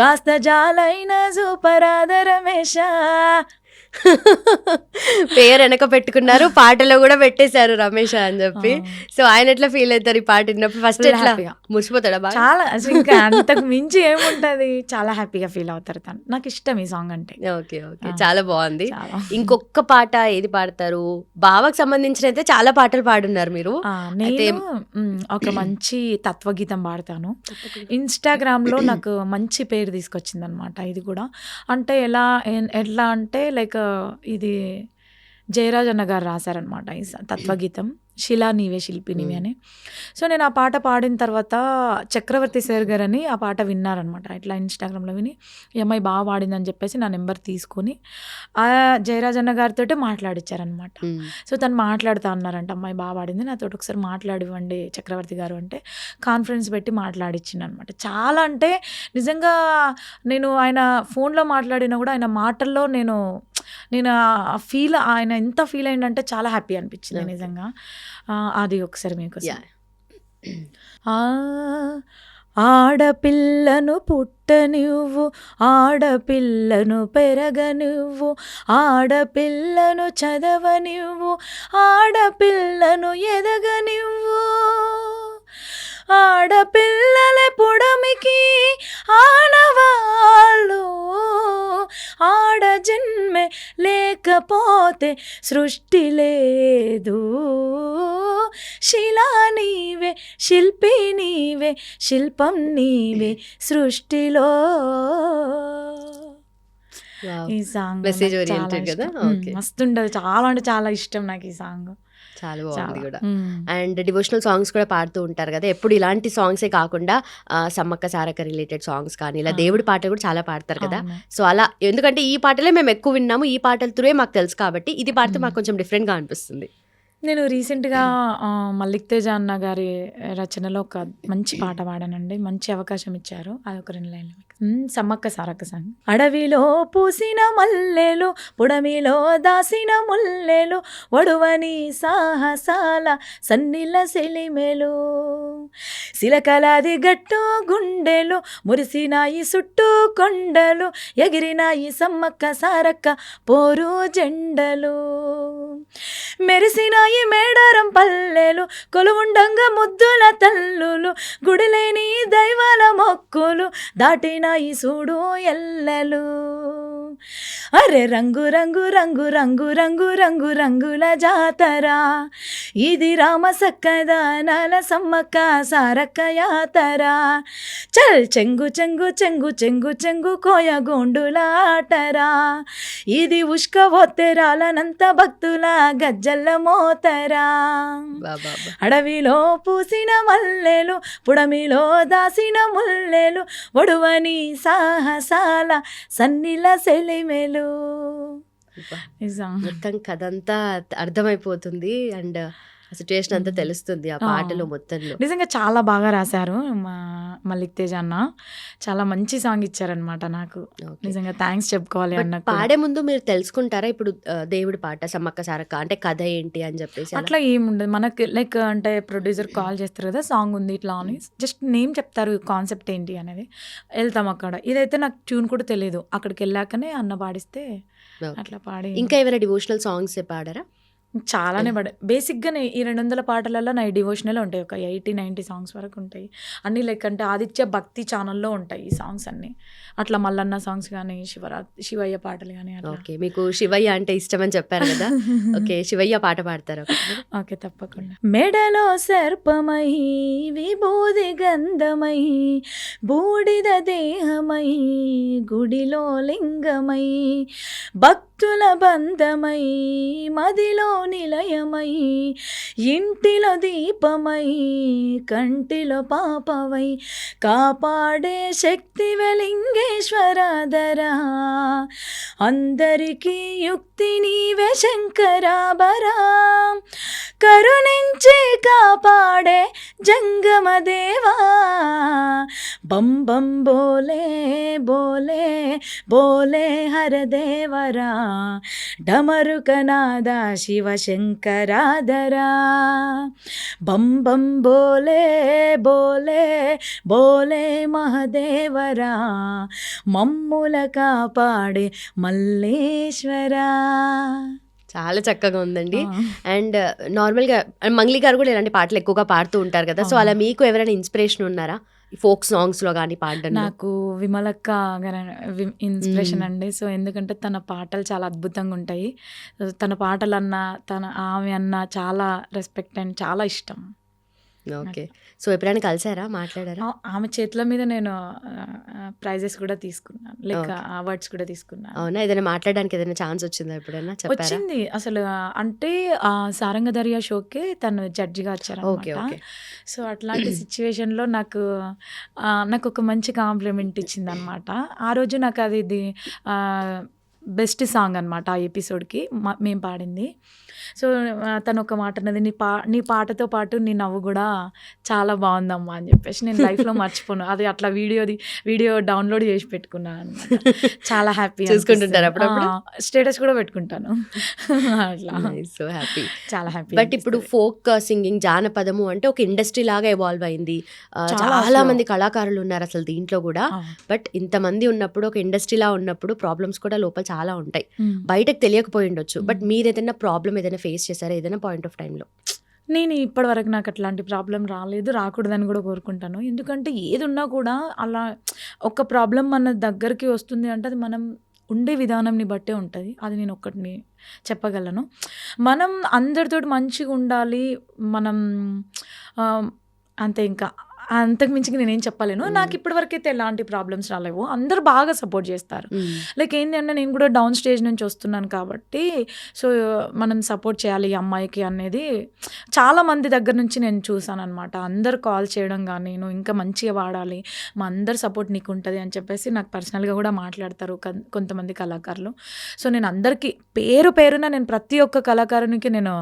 కాస్త జాలైన సూపరాద రమేశ. పేరు వెనక పెట్టుకున్నారు, పాటలో కూడా పెట్టేశారు రమేష్ అని చెప్పి. సో, ఆయన ఎట్లా ఫీల్ అవుతారు ఈ పాట విన్నప్పుడు? ఫస్ట్ ఎట్లా మురిసిపోతాడా? చాలా, ఇంకా అంతకు మించి ఏముంటది, చాలా హ్యాపీగా ఫీల్ అవుతారు తను. నాకు ఇష్టం ఈ సాంగ్ అంటే. ఓకే, చాలా బాగుంది. ఇంకొక పాట ఏది పాడతారు? బావకు సంబంధించిన అయితే చాలా పాటలు పాడున్నారు మీరు. నేను ఒక మంచి తత్వగీతం పాడతాను. ఇన్స్టాగ్రామ్ లో నాకు మంచి పేరు తీసుకొచ్చింది అనమాట ఇది కూడా. అంటే ఎట్లా అంటే ఇది జయరాజ్ అన్న గారు రాశారనమాట ఈ తత్వగీతం. శిలా నీవే శిల్పి నీవే అని. సో నేను ఆ పాట పాడిన తర్వాత చక్రవర్తి సార్ గారని ఆ పాట విన్నారనమాట. ఇట్లా ఇన్స్టాగ్రామ్లో విని ఈ అమ్మాయి బాగా పాడిందని చెప్పేసి నా నెంబర్ తీసుకొని ఆ జయరాజ్ అన్న గారితో మాట్లాడిచ్చారనమాట. సో తను మాట్లాడుతూ అన్నారంట, అమ్మాయి బాగా పాడింది, నాతో ఒకసారి మాట్లాడివ్వండి చక్రవర్తి గారు అంటే కాన్ఫరెన్స్ పెట్టి మాట్లాడిచ్చింది అనమాట. చాలా అంటే నిజంగా నేను ఆయన ఫోన్లో మాట్లాడినా కూడా ఆయన మాటల్లో నేను ఆ ఫీల్, ఆయన ఎంత ఫీల్ అయిందంటే చాలా హ్యాపీ అనిపించింది నిజంగా. అది ఒకసారి మీకు ఆడపిల్లను పుట్టనివ్వు, ఆడపిల్లను పెరగనివ్వు, ఆడపిల్లను చదవనివ్వు, ఆడపిల్లను ఎదగనివ్వు, ఆడపిల్లల పుడమికి ఆనవాళ్ళు, ఆడ జన్మే లేకపోతే సృష్టి లేదు, శిలా నీవే శిల్పి నీవే శిల్పం నీవే సృష్టిలో. ఈ సాంగ్ మెసేజ్ ఓరియంటెడ్ కదా. మస్తుండదు, చాలా అంటే చాలా ఇష్టం నాకు ఈ సాంగ్. చాలా బాగుంది కూడా. అండ్ డివోషనల్ సాంగ్స్ కూడా పాడుతూ ఉంటారు కదా, ఎప్పుడు ఇలాంటి సాంగ్సే కాకుండా సమ్మక్క సారక్క రిలేటెడ్ సాంగ్స్ కానీ ఇలా దేవుడి పాటలు కూడా చాలా పాడతారు కదా. సో అలా ఎందుకంటే ఈ పాటలే మేము ఎక్కువ విన్నాము, ఈ పాటలతోనే మాకు తెలుసు కాబట్టి ఇది పాడితే మాకు కొంచెం డిఫరెంట్గా అనిపిస్తుంది. నేను రీసెంట్గా మల్లిక్ తేజ అన్న గారి రచనలో ఒక మంచి పాట పాడానండి, మంచి అవకాశం ఇచ్చారు, అదొక 2 లైన్లు. సమ్మక్క సారక్క సాంగ్. అడవిలో పూసిన మల్లెలు, పుడమిలో దాసిన ముల్లెలు, ఒడువని సాహసాల సన్నిల సెలిమెలు, సిలకలాది గట్టు గుండెలు, మురిసినాయి చుట్టూ కొండలు, ఎగిరినాయి సమ్మక్క సారక్క పోరు జెండలు, మెరిసినాయి మేడారం పల్లెలు, కొలువుండంగా ముద్దుల తల్లులు, గుడిలేని దైవాల మొక్కులు, దాటినాయి చూడు ఎల్లలు, అరే రంగు రంగు రంగు రంగు రంగు రంగు రంగుల జాతర, ఇది రామ సక్కదానాల సమ్మక్క సారక్క యాతర, చల్ చెంగు చెంగు చెంగు చెంగు చెంగు కోయ గోండుల ఆటరా, ఇది ఉష్క ఒత్తెరాలనంత భక్తుల గజ్జల్ల మోతరా, అడవిలో పూసిన మల్లెలు, పుడమిలో దాసిన ముల్లెలు, ఒడువని సాహసాల సన్నిల సెలిమెలు. మొత్తం కథంతా అర్థమైపోతుంది అండ్ సిచ్యుయేషన్ అంతా తెలుస్తుంది ఆ పాటలో మొత్తంలో. నిజంగా చాలా బాగా రాశారు మా మల్లిక్ తేజ అన్న, చాలా మంచి సాంగ్ ఇచ్చారనమాట నాకు. నిజంగా థ్యాంక్స్ చెప్పుకోవాలి అన్న. పాడే ముందు మీరు తెలుసుకుంటారా ఇప్పుడు దేవుడి పాట సమ్మక్క సారక్క అంటే కథ ఏంటి అని చెప్పేసి? అట్లా ఏముండదు మనకి, లైక్ అంటే ప్రొడ్యూసర్ కాల్ చేస్తారు కదా, సాంగ్ ఉంది ఇట్లా అని జస్ట్ నేమ్ చెప్తారు, కాన్సెప్ట్ ఏంటి అనేది వెళ్తాం అక్కడ. ఇదైతే నాకు ట్యూన్ కూడా తెలియదు, అక్కడికి వెళ్ళాకనే అన్న పాడిస్తే అట్లా పాడి. ఇంకా ఏమైనా డివోషనల్ సాంగ్స్ పాడారా? చాలానే పడే, బేసిక్గానే ఈ 200 పాటలలో నా డివోషనల్ ఉంటాయి, ఒక 80-90 సాంగ్స్ వరకు ఉంటాయి అన్నీ. లైక్ అంటే ఆదిత్య భక్తి ఛానల్లో ఉంటాయి ఈ సాంగ్స్ అన్నీ. అట్లా మల్లన్న సాంగ్స్ కానీ, శివయ్య పాటలు కానీ. ఓకే, మీకు శివయ్య అంటే ఇష్టం అని చెప్పారు కదా, ఓకే శివయ్య పాట పాడతారు? ఓకే తప్పకుండా. మెడలో సర్పమై విభూది గంధమై బూడిద దేహమై గుడిలో లింగమై భక్తుల బంధమై మదిలో నిలయమై ఇంటిలో దీపమై కంటిలో పాపవై కాపాడే శక్తి వెలింగేశ్వరాధరా అందరికీ యుక్తి నీవే శంకరాభరా కరుణించి కాపాడే జంగమదేవా బం బం బోలే బోలే బోలే హరదేవరా డమరుకనాద శివ శంకరాధరా బం బం బోలే బోలే బోలే మహదేవరా మమ్ముల కాపాడే మల్లేశ్వరా. చాలా చక్కగా ఉందండి. అండ్ నార్మల్గా మంగ్లీ గారు కూడా ఇలాంటి పాటలు ఎక్కువగా పాడుతూ ఉంటారు కదా, సో అలా మీకు ఎవరైనా ఇన్స్పిరేషన్ ఉన్నారా ఫోక్ సాంగ్స్లో కానీ పాడడం? నాకు విమలక్క ఇన్స్పిరేషన్ అండి. సో ఎందుకంటే తన పాటలు చాలా అద్భుతంగా ఉంటాయి, తన పాటలు అన్నా ఆమె అన్నా చాలా రెస్పెక్ట్ అండ్ చాలా ఇష్టం. ఓకే. సో, ఎప్పుడైనా కలిసారా? మాట్లాడారా? ఆమె చేతుల మీద నేను ప్రైజెస్ కూడా తీసుకున్నాను, లైక్ ఓకే. అవార్డ్స్ కూడా తీసుకున్నాను. అవునా? ఏదైనా మాట్లాడడానికి ఏదైనా ఛాన్స్ వచ్చిందా ఎప్పుడైనా? చెప్పారా? వచ్చింది అసలు. అంటే సారంగ దర్యా షోకి తను జడ్జిగా ఓకే. వచ్చారనమాట. ఓకే. సో అట్లాంటి సిచ్యువేషన్లో నాకు ఒక మంచి కాంప్లిమెంట్ ఇచ్చిందనమాట. ఆ రోజు నాకు అది బెస్ట్ సాంగ్ అనమాట ఆ ఎపిసోడ్కి మేము పాడింది. సో తను ఒక మాట అన్నది, నీ పాటతో పాటు నీ నవ్వు కూడా చాలా బాగుందమ్మా అని చెప్పేసి. నేను లైఫ్లో మర్చిపోను అది. అట్లా వీడియో డౌన్లోడ్ చేసి పెట్టుకున్నాను అనమాట. చాలా హ్యాపీ చూసుకుంటుంటారు అప్పుడప్పుడు? స్టేటస్ కూడా పెట్టుకుంటాను అట్లా. So happy. చాలా హ్యాపీ. బట్ ఇప్పుడు ఫోక్ సింగింగ్, జానపదము అంటే ఒక ఇండస్ట్రీ లాగా ఎవాల్వ్ అయింది. చాలా చాలా అసలు. మంది కళాకారులు ఉన్నారు అసలు దీంట్లో కూడా. బట్ ఇంతమంది ఉన్నప్పుడు, ఒక ఇండస్ట్రీలా ఉన్నప్పుడు ప్రాబ్లమ్స్ కూడా లోపల చాలా ఉంటాయి. బయటకు తెలియకపోయి ఉండొచ్చు. బట్ మీరు ఏదైనా ప్రాబ్లం ఏదైనా ఫేస్ చేశారా ఏదైనా పాయింట్ ఆఫ్ టైంలో? నేను ఇప్పటివరకు నాకు అట్లాంటి ప్రాబ్లం రాలేదు, రాకూడదని కూడా కోరుకుంటాను. ఎందుకంటే ఏది ఉన్నా కూడా అలా ఒక ప్రాబ్లం మన దగ్గరికి వస్తుంది అంటే అది మనం ఉండే విధానంని బట్టే ఉంటుంది. అది నేను ఒక్కటిని చెప్పగలను. మనం అందరితోటి మంచిగా ఉండాలి. మనం అంతే, ఇంకా అంతకు మించి నేనేం చెప్పలేను. నాకు ఇప్పటివరకు అయితే ఎలాంటి ప్రాబ్లమ్స్ రాలేవు. అందరు బాగా సపోర్ట్ చేస్తారు. లైక్ ఏంటి అంటే నేను కూడా డౌన్ స్టేజ్ నుంచి వస్తున్నాను కాబట్టి సో మనం సపోర్ట్ చేయాలి ఈ అమ్మాయికి అనేది చాలా మంది దగ్గర నుంచి నేను చూసాను అనమాట. అందరు కాల్ చేయడం కానీ, నువ్వు ఇంకా మంచిగా పాడాలి, మా అందరు సపోర్ట్ నీకు ఉంటుంది అని చెప్పేసి నాకు పర్సనల్గా కూడా మాట్లాడతారు కొంతమంది కళాకారులు. సో నేను అందరికీ పేరున నేను ప్రతి ఒక్క కళాకారునికి నేను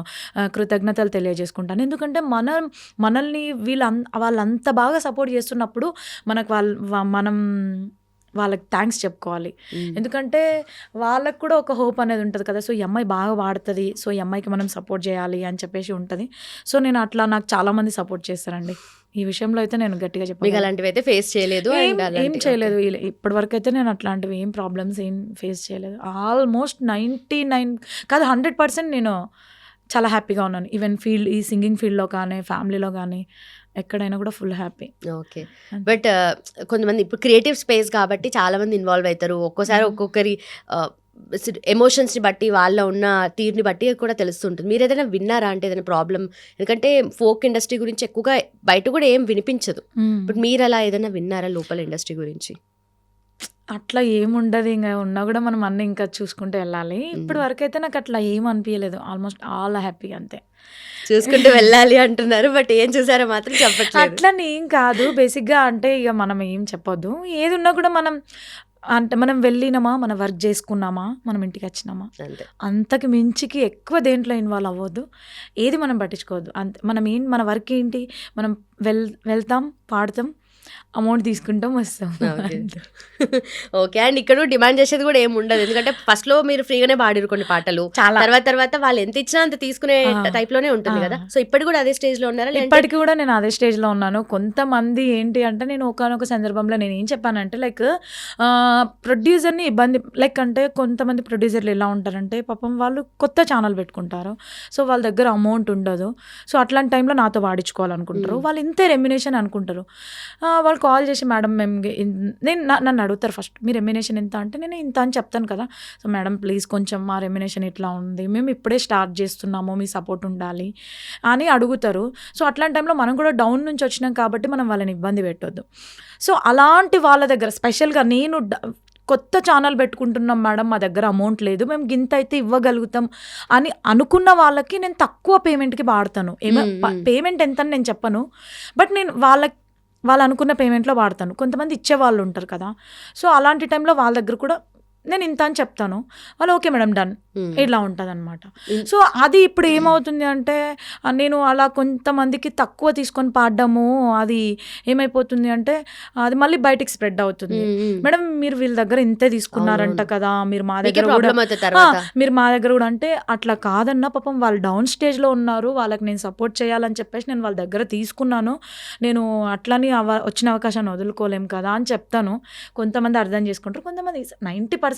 కృతజ్ఞతలు తెలియజేసుకుంటాను. ఎందుకంటే మనల్ని వాళ్ళంతా బాగా సపోర్ట్ చేస్తున్నప్పుడు మనం వాళ్ళకి థ్యాంక్స్ చెప్పుకోవాలి. ఎందుకంటే వాళ్ళకు కూడా ఒక హోప్ అనేది ఉంటుంది కదా. సో ఈ అమ్మాయి బాగా పాడుతుంది, సో ఈ అమ్మాయికి మనం సపోర్ట్ చేయాలి అని చెప్పేసి ఉంటుంది. సో నేను అట్లా నాకు చాలామంది సపోర్ట్ చేస్తారండి. ఈ విషయంలో అయితే నేను గట్టిగా చెప్పాను. మీకు అలాంటివి అయితే ఫేస్ చేయలేదు? ఏం చేయలేదు ఇప్పటివరకు అయితే. నేను అట్లాంటివి ఏం ప్రాబ్లమ్స్ ఏం ఫేస్ చేయలేదు. ఆల్మోస్ట్ 99 కాదు 100% నేను చాలా హ్యాపీగా ఉన్నాను. ఈవెన్ ఈ సింగింగ్ ఫీల్డ్లో కానీ, ఫ్యామిలీలో కానీ, ఎక్కడైనా కూడా ఫుల్ హ్యాపీ. ఓకే. బట్ కొంతమంది ఇప్పుడు క్రియేటివ్ స్పేస్ కాబట్టి చాలా మంది ఇన్వాల్వ్ అవుతారు. ఒక్కోసారి ఒక్కొక్కరి ఎమోషన్స్ని బట్టి, వాళ్ళ ఉన్న తీరుని బట్టి కూడా తెలుస్తుంటుంది. మీరు ఏదైనా విన్నారా అంటే ఏదైనా ప్రాబ్లం? ఎందుకంటే ఫోక్ ఇండస్ట్రీ గురించి ఎక్కువగా బయట కూడా ఏం వినిపించదు. బట్ మీరు అలా ఏదైనా విన్నారా లోపల ఇండస్ట్రీ గురించి? అట్లా ఏముండదు, ఇంకా ఉన్నా కూడా మనం అన్నీ ఇంకా చూసుకుంటూ వెళ్ళాలి. ఇప్పటి వరకు అయితే నాకు అట్లా ఏం అనిపించలేదు. ఆల్మోస్ట్ ఆల్ హ్యాపీ అంతే. చూసుకుంటూ వెళ్ళాలి అంటున్నారు, బట్ ఏం చూసారో మాత్రం చెప్పట్లేదు. అట్లని ఏం కాదు. బేసిక్గా అంటే ఇక మనం ఏం చెప్పొద్దు. ఏది ఉన్నా కూడా మనం వెళ్ళినామా, మన వర్క్ చేసుకున్నామా, మనం ఇంటికి వచ్చినామా, అంతకు మించికి ఎక్కువ దేంట్లో ఇన్వాల్వ్ అవ్వద్దు. ఏది మనం పట్టించుకోవద్దు. అంతే. మన వర్క్ ఏంటి, మనం వెళ్తాం, పాడతాం, అమౌంట్ తీసుకుంటాం, వస్తాం. ఓకే. అండ్ ఇక్కడ డిమాండ్ చేసేది కూడా ఏమి ఉండదు. ఎందుకంటే ఫస్ట్ లో మీరు ఫ్రీగానే పాడిరు కొన్ని పాటలు, తర్వాత వాళ్ళు ఎంత ఇచ్చినా అంత తీసుకునే టైప్ లోనే ఉంటుంది కదా. సో ఇప్పటికి కూడా అదే స్టేజ్ లో ఉన్నారా? ఇప్పటికి కూడా నేను అదే స్టేజ్ లో ఉన్నాను. కొంతమంది ఏంటి అంటే, నేను ఒకనొక సందర్భంలో నేను ఏం చెప్పానంటే, లైక్ ప్రొడ్యూసర్ని ఇబ్బంది, లైక్ అంటే కొంతమంది ప్రొడ్యూసర్లు ఎలా ఉంటారంటే పాపం వాళ్ళు కొత్త ఛానల్ పెట్టుకుంటారు. సో వాళ్ళ దగ్గర అమౌంట్ ఉండదు. సో అట్లాంటి టైంలో నాతో వాడించుకోవాలనుకుంటారు. వాళ్ళు ఇంతే రెమ్యునేషన్ అనుకుంటారు. వాళ్ళు కాల్ చేసి, మేడం నన్ను అడుగుతారు ఫస్ట్, మీ రెమ్యునేషన్ ఎంత అంటే నేను ఇంత అని చెప్తాను కదా. సో మేడం ప్లీజ్ కొంచెం మా రెమ్యునేషన్ ఇట్లా ఉంది, మేము ఇప్పుడే స్టార్ట్ చేస్తున్నాము, మీ సపోర్ట్ ఉండాలి అని అడుగుతారు. సో అట్లాంటి టైంలో మనం కూడా డౌన్ నుంచి వచ్చినాం కాబట్టి మనం వాళ్ళని ఇబ్బంది పెట్టొద్దు. సో అలాంటి వాళ్ళ దగ్గర స్పెషల్గా నేను కొత్త ఛానల్ పెట్టుకుంటున్నాం మేడం, మా దగ్గర అమౌంట్ లేదు, మేము గింత అయితే ఇవ్వగలుగుతాం అని అనుకున్న వాళ్ళకి నేను తక్కువ పేమెంట్కి వాడతాను. పేమెంట్ ఎంత అని నేను చెప్పను, బట్ నేను వాళ్ళు అనుకున్న పేమెంట్లో వాడతాను. కొంతమంది ఇచ్చేవాళ్ళు ఉంటారు కదా. సో అలాంటి టైంలో వాళ్ళ దగ్గర కూడా నేను ఇంత అని చెప్తాను. వాళ్ళు ఓకే మేడం డన్, ఇట్లా ఉంటుంది అనమాట. సో అది ఇప్పుడు ఏమవుతుంది అంటే, నేను అలా కొంతమందికి తక్కువ తీసుకొని పాడడము, అది ఏమైపోతుంది అంటే అది మళ్ళీ బయటికి స్ప్రెడ్ అవుతుంది. మేడం మీరు వీళ్ళ దగ్గర ఇంతే తీసుకున్నారంట కదా, మీరు మా దగ్గర కూడా అంటే అట్లా కాదన్నా, పాపం వాళ్ళు డౌన్ స్టేజ్లో ఉన్నారు, వాళ్ళకి నేను సపోర్ట్ చేయాలని చెప్పేసి నేను వాళ్ళ దగ్గర తీసుకున్నాను. నేను అట్లని వచ్చిన అవకాశాన్ని వదులుకోలేం కదా అని చెప్తాను. కొంతమంది అర్థం చేసుకుంటారు, కొంతమంది 90%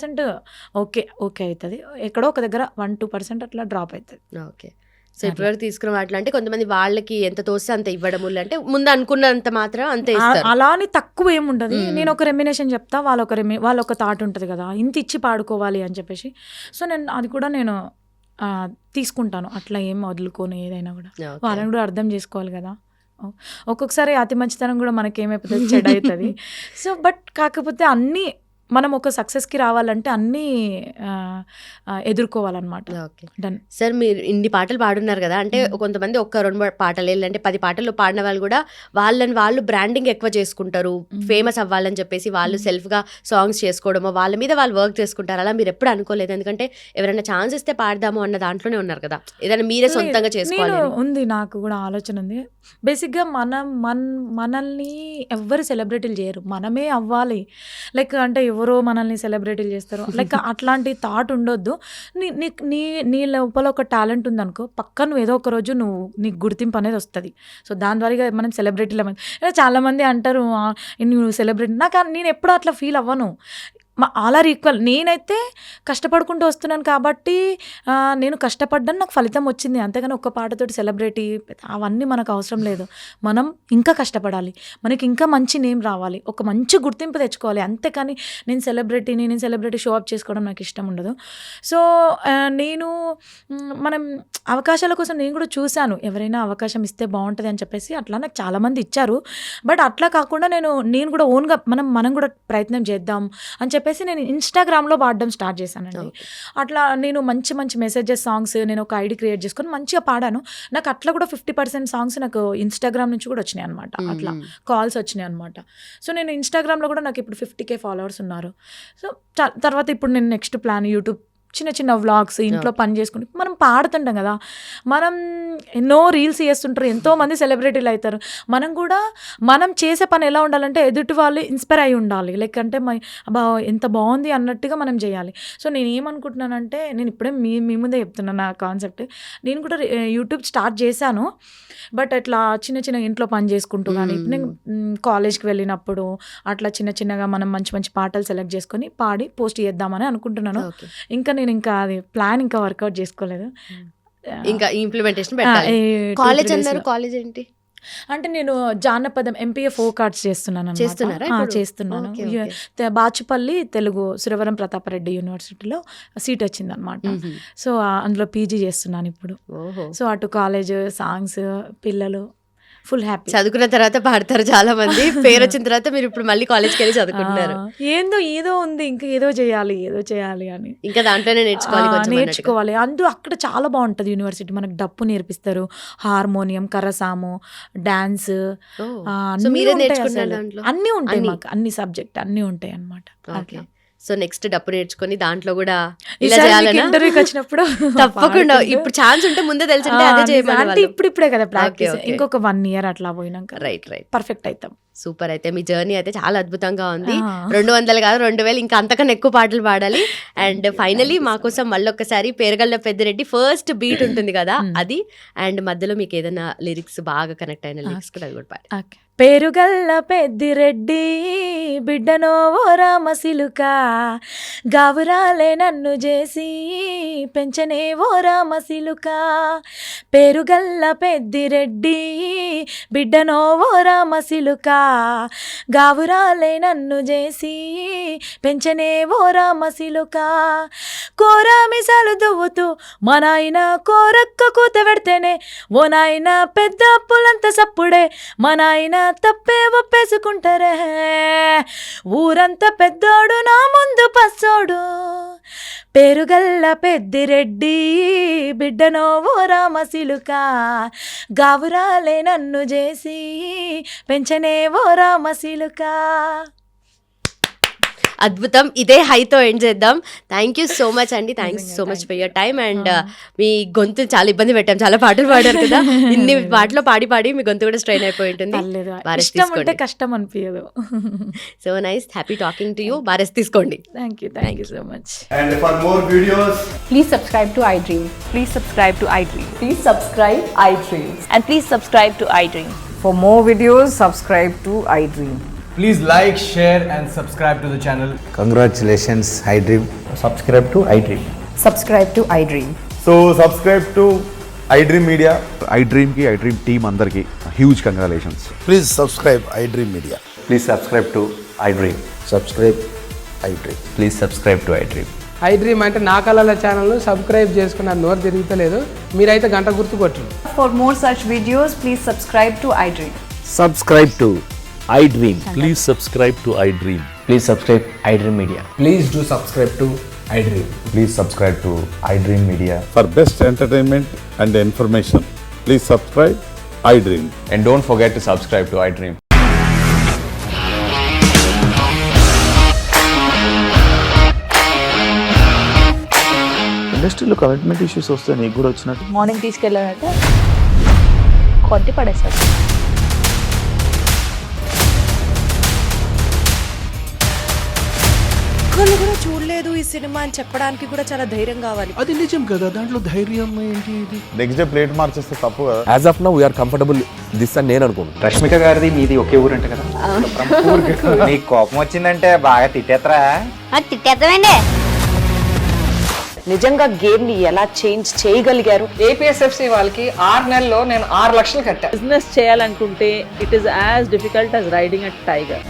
ఓకే అవుతుంది, ఎక్కడో ఒక దగ్గర 1-2% అట్లా డ్రాప్ అవుతుంది. ఓకే. సో ఇప్పటివరకు తీసుకున్న వాటిలో అంటే కొంతమంది వాళ్ళకి ఎంత తోస్తే అంత ఇవ్వడము, అంటే ముందు అనుకున్నంత మాత్రం అంతే ఇస్తారు. అలా అని తక్కువ ఏముండదు. నేను ఒక రెమ్యునేషన్ చెప్తా, వాళ్ళ ఒక థాట్ ఉంటుంది కదా, ఇంత ఇచ్చి పాడుకోవాలి అని చెప్పేసి. సో అది కూడా నేను తీసుకుంటాను. అట్లా ఏం వదులుకోను. ఏదైనా కూడా వాళ్ళని కూడా అర్థం చేసుకోవాలి కదా, ఒక్కొక్కసారి అతి మంచితనం కూడా మనకేమైపోతుంది చెడు అవుతుంది. సో బట్ కాకపోతే అన్నీ మనం ఒక సక్సెస్కి రావాలంటే అన్నీ ఎదుర్కోవాలన్నమాట. ఓకే. డన్. సార్ మీరు ఇన్ని పాటలు పాడున్నారు కదా, అంటే కొంతమంది ఒక్క 2 పాటలు లేదంటే 10 పాటలు పాడిన వాళ్ళు కూడా వాళ్ళని వాళ్ళు బ్రాండింగ్ ఎక్కువ చేసుకుంటారు, ఫేమస్ అవ్వాలని చెప్పేసి వాళ్ళు సెల్ఫ్గా సాంగ్స్ చేసుకోవడమో వాళ్ళ మీద వాళ్ళు వర్క్ చేసుకుంటారు. అలా మీరు ఎప్పుడు అనుకోలేదు? ఎందుకంటే ఎవరైనా ఛాన్స్ ఇస్తే పాడదాము అన్న దాంట్లోనే ఉన్నారు కదా, ఏదైనా మీరే సొంతంగా చేసుకోవాలి. ఉంది, నాకు కూడా ఆలోచన ఉంది. బేసిక్గా మనల్ని ఎవ్వరు సెలబ్రిటీలు చేయరు, మనమే అవ్వాలి. లైక్ అంటే ఎవరో మనల్ని సెలబ్రిటీలు చేస్తారు లైక్ అట్లాంటి థాట్ ఉండొద్దు. నీ లోపల ఒక టాలెంట్ ఉందనుకో, పక్క నువ్వు ఏదో ఒక రోజు నీకు గుర్తింపు అనేది వస్తుంది. సో దాని ద్వారా మనం సెలబ్రిటీల చాలామంది అంటారు నువ్వు సెలబ్రిటీ, నేను ఎప్పుడు అట్లా ఫీల్ అవ్వను. All are equal. నేనైతే కష్టపడుకుంటూ వస్తున్నాను కాబట్టి నేను కష్టపడ్డాను, నాకు ఫలితం వచ్చింది. అంతేగాని ఒక్క పాటతోటి సెలబ్రిటీ అవన్నీ మనకు అవసరం లేదు. మనం ఇంకా కష్టపడాలి, మనకి ఇంకా మంచి నేమ్ రావాలి, ఒక మంచి గుర్తింపు తెచ్చుకోవాలి. అంతేకాని నేను సెలబ్రిటీ షో అప్ చేసుకోవడం నాకు ఇష్టం ఉండదు. సో మనం అవకాశాల కోసం నేను కూడా చూశాను, ఎవరైనా అవకాశం ఇస్తే బాగుంటుంది అని చెప్పేసి అట్లా నాకు చాలామంది ఇచ్చారు. బట్ అట్లా కాకుండా నేను కూడా ఓన్గా మనం కూడా ప్రయత్నం చేద్దాం అని చెప్పేసి నేను ఇన్స్టాగ్రామ్లో పాడడం స్టార్ట్ చేశానండి. అట్లా నేను మంచి మెసేజెస్ సాంగ్స్ నేను ఒక ఐడి క్రియేట్ చేసుకొని మంచిగా పాడాను. నాకు అట్లా కూడా 50% సాంగ్స్ నాకు ఇన్స్టాగ్రామ్ నుంచి కూడా వచ్చినాయి అనమాట. అట్లా కాల్స్ వచ్చినాయి అనమాట. సో నేను ఇన్స్టాగ్రామ్లో కూడా నాకు ఇప్పుడు 50K ఫాలోవర్స్ ఉన్నారు. సో తర్వాత ఇప్పుడు నేను నెక్స్ట్ ప్లాన్ యూట్యూబ్ చిన్న వ్లాగ్స్, ఇంట్లో పని చేసుకుని మనం పాడుతుంటాం కదా, మనం ఎన్నో రీల్స్ చేస్తుంటారు, ఎంతోమంది సెలబ్రిటీలు అవుతారు. మనం చేసే పని ఎలా ఉండాలంటే ఎదుటి వాళ్ళు ఇన్స్పైర్ అయి ఉండాలి. లైక్ అంటే అబ్బా ఎంత బాగుంది అన్నట్టుగా మనం చేయాలి. సో నేను ఏమనుకుంటున్నానంటే, నేను ఇప్పుడే మీ ముందే చెప్తున్నాను నా కాన్సెప్ట్. నేను కూడా యూట్యూబ్ స్టార్ట్ చేశాను. బట్ అట్లా చిన్న ఇంట్లో పని చేసుకుంటూ కానీ ఇప్పుడు నేను కాలేజ్కి వెళ్ళినప్పుడు అట్లా చిన్నగా మనం మంచి పాటలు సెలెక్ట్ చేసుకొని పాడి పోస్ట్ చేద్దామని అనుకుంటున్నాను. ఇంకా అది ప్లాన్ ఇంకా వర్కౌట్ చేసుకోలేదు. ఇంకా ఇంప్లిమెంటేషన్ పెట్టాలి. కాలేజ్ అన్నారు, కాలేజ్ ఏంటి అంటే నేను జానపదం MPA ఫోక్ ఆర్ట్స్ చేస్తున్నాను. బాచుపల్లి తెలుగు సురవరం ప్రతాపరెడ్డి యూనివర్సిటీలో సీట్ వచ్చింది అనమాట. సో అందులో PG చేస్తున్నాను ఇప్పుడు. సో అటు కాలేజ్, సాంగ్స్, పిల్లలు ఫుల్ హ్యాపీ. చదువుకున్న తర్వాత పాడతారు చాలా మంది, పేరు వచ్చిన తర్వాత మీరు ఇప్పుడు మళ్ళీ కాలేజ్కి వెళ్ళి చదువుకుంటున్నారు. ఏదో ఉంది, ఇంకా ఏదో చేయాలి అని ఇంకా దాంట్లోనే నేర్చుకోవాలి. అక్కడ చాలా బాగుంటుంది యూనివర్సిటీ. మనకు డప్పు నేర్పిస్తారు, హార్మోనియం, కరసాము, డాన్స్, అన్నీ ఉంటాయి మాకు, అన్ని సబ్జెక్ట్ అన్నీ ఉంటాయి అన్నమాట. అట్లా సో నెక్స్ట్ డప్పు నేర్చుకొని దాంట్లో కూడా ఇంటర్వ్యూకి వచ్చినప్పుడు తప్పకుండా ఇప్పుడు ఛాన్స్ ఉంటే ముందే తెలిసింటే అదే చేయమని. ఇప్పుడే కదా ప్రాక్టీస్, ఇంకొక 1 year అట్లా పోయినాక రైట్ పర్ఫెక్ట్ అవుతాం. సూపర్. అయితే మీ జర్నీ అయితే చాలా అద్భుతంగా ఉంది. 200 కాదు 2000 ఇంకా అంతకన్నా ఎక్కువ పాటలు పాడాలి. అండ్ ఫైనలీ మా కోసం మళ్ళొక్కసారి పేరుగల్ల పెద్దిరెడ్డి ఫస్ట్ బీట్ ఉంటుంది కదా అది, అండ్ మధ్యలో మీకు ఏదైనా లిరిక్స్ బాగా కనెక్ట్ అయిన లిరిక్స్ కూడా అది కూడా పాడాలి. పేరుగల్ల పెద్దిరెడ్డి బిడ్డనో ఓ రామసిలుక, గావురాలే నన్ను చేసి పెంచనే ఓ రామసిలుక. పేరుగల్ల పెద్దిరెడ్డి బిడ్డనో ఓ రామసిలుక, గావురాలే నన్ను చేసి పెంచనే ఓ రామసిలుక. కోరామిసాలు దువ్వుతూ మా నాయన కోరక్క కూత పెడితేనే, ఓ నాయన పెద్ద అప్పులంత సప్పుడే, మా నాయన తప్పే ఒప్పేసుకుంటారే. ఊరంతా పెద్దోడు నా ముందు పచ్చోడు, పేరుగల్ల పెద్దిరెడ్డి బిడ్డనో ఓ రామసిలుక, గావురాలే నన్ను చేసి పెంచనే ఓ రామసిలుక. అద్భుతం. ఇదే హైతో ఎండ్ చేద్దాం. థ్యాంక్ యూ సో మచ్ అండి. Thanks so much for your time. And మీ గొంతు చాలా ఇబ్బంది పెట్టాం, చాలా పాటలు పాడారు కదా, ఇన్ని పాటలు పాడి మీ గొంతు కూడా స్ట్రెయిన్ అయిపోయి ఉంటుంది. కష్టం అనిపించదు. So nice, happy talking to you. బారెస్ తీసుకోండి. Thank you so much. And for more videos, please subscribe to iDream. Please subscribe to iDream. Please subscribe iDream. And please subscribe to iDream. For more videos, subscribe to iDream. please like, share and subscribe to the channel. Congratulations, iDream. Subscribe to iDream. Subscribe to iDream. So subscribe to iDream Media. iDream team andarki huge congratulations. Please subscribe iDream Media. Please subscribe to iDream. Subscribe iDream. Please subscribe to iDream. I dream అంటే నా కళల ఛానల్ను subscribe చేసుకున్న నోరు తిరుగుతలేదు. మీరైతే గంట గుర్తు కొట్టరు. For more such videos, please subscribe to iDream. Subscribe to iDream. Please subscribe to iDream. Please subscribe iDream Media. Please do subscribe to I dream. Please subscribe to iDream Media. For best entertainment and information, please subscribe iDream. And don't forget to subscribe to iDream. ఇండస్ట్రీలో commitment issues వస్తే నీకు కూడా వచ్చినట్టు morning తీసుకెళ్ళాలంటే కొట్టి పడేస్తారు. ఒక్కళ్ళు కూడా చూడలేదు ఈ సినిమా అని చెప్పడానికి కూడా చాలా ధైర్యం కావాలి. అది నిజం కదా, దాంట్లో ధైర్యం ఏంటి? ఇది నెక్స్ట్ డే ప్లేట్ మార్చేస్తే తప్పు కదా. As of now we are comfortable this అని నేను అనుకుంటున్నాను. రష్మిక గారిది మీది ఒకే ఊరంట కదా. నీకు కోపం వచ్చిందంటే బాగా తిట్టేత్తరా? తిట్టేద్దామండి. నిజంగా గేమ్ ని ఎలా చేంజ్ చేయగలిగారు? ఏపీఎస్ఎఫ్సి వాళ్ళకి 6 నెలల్లో నేను 6 లక్షలు కట్టా. బిజినెస్ చేయాలనుకుంటే it is as difficult as riding a tiger.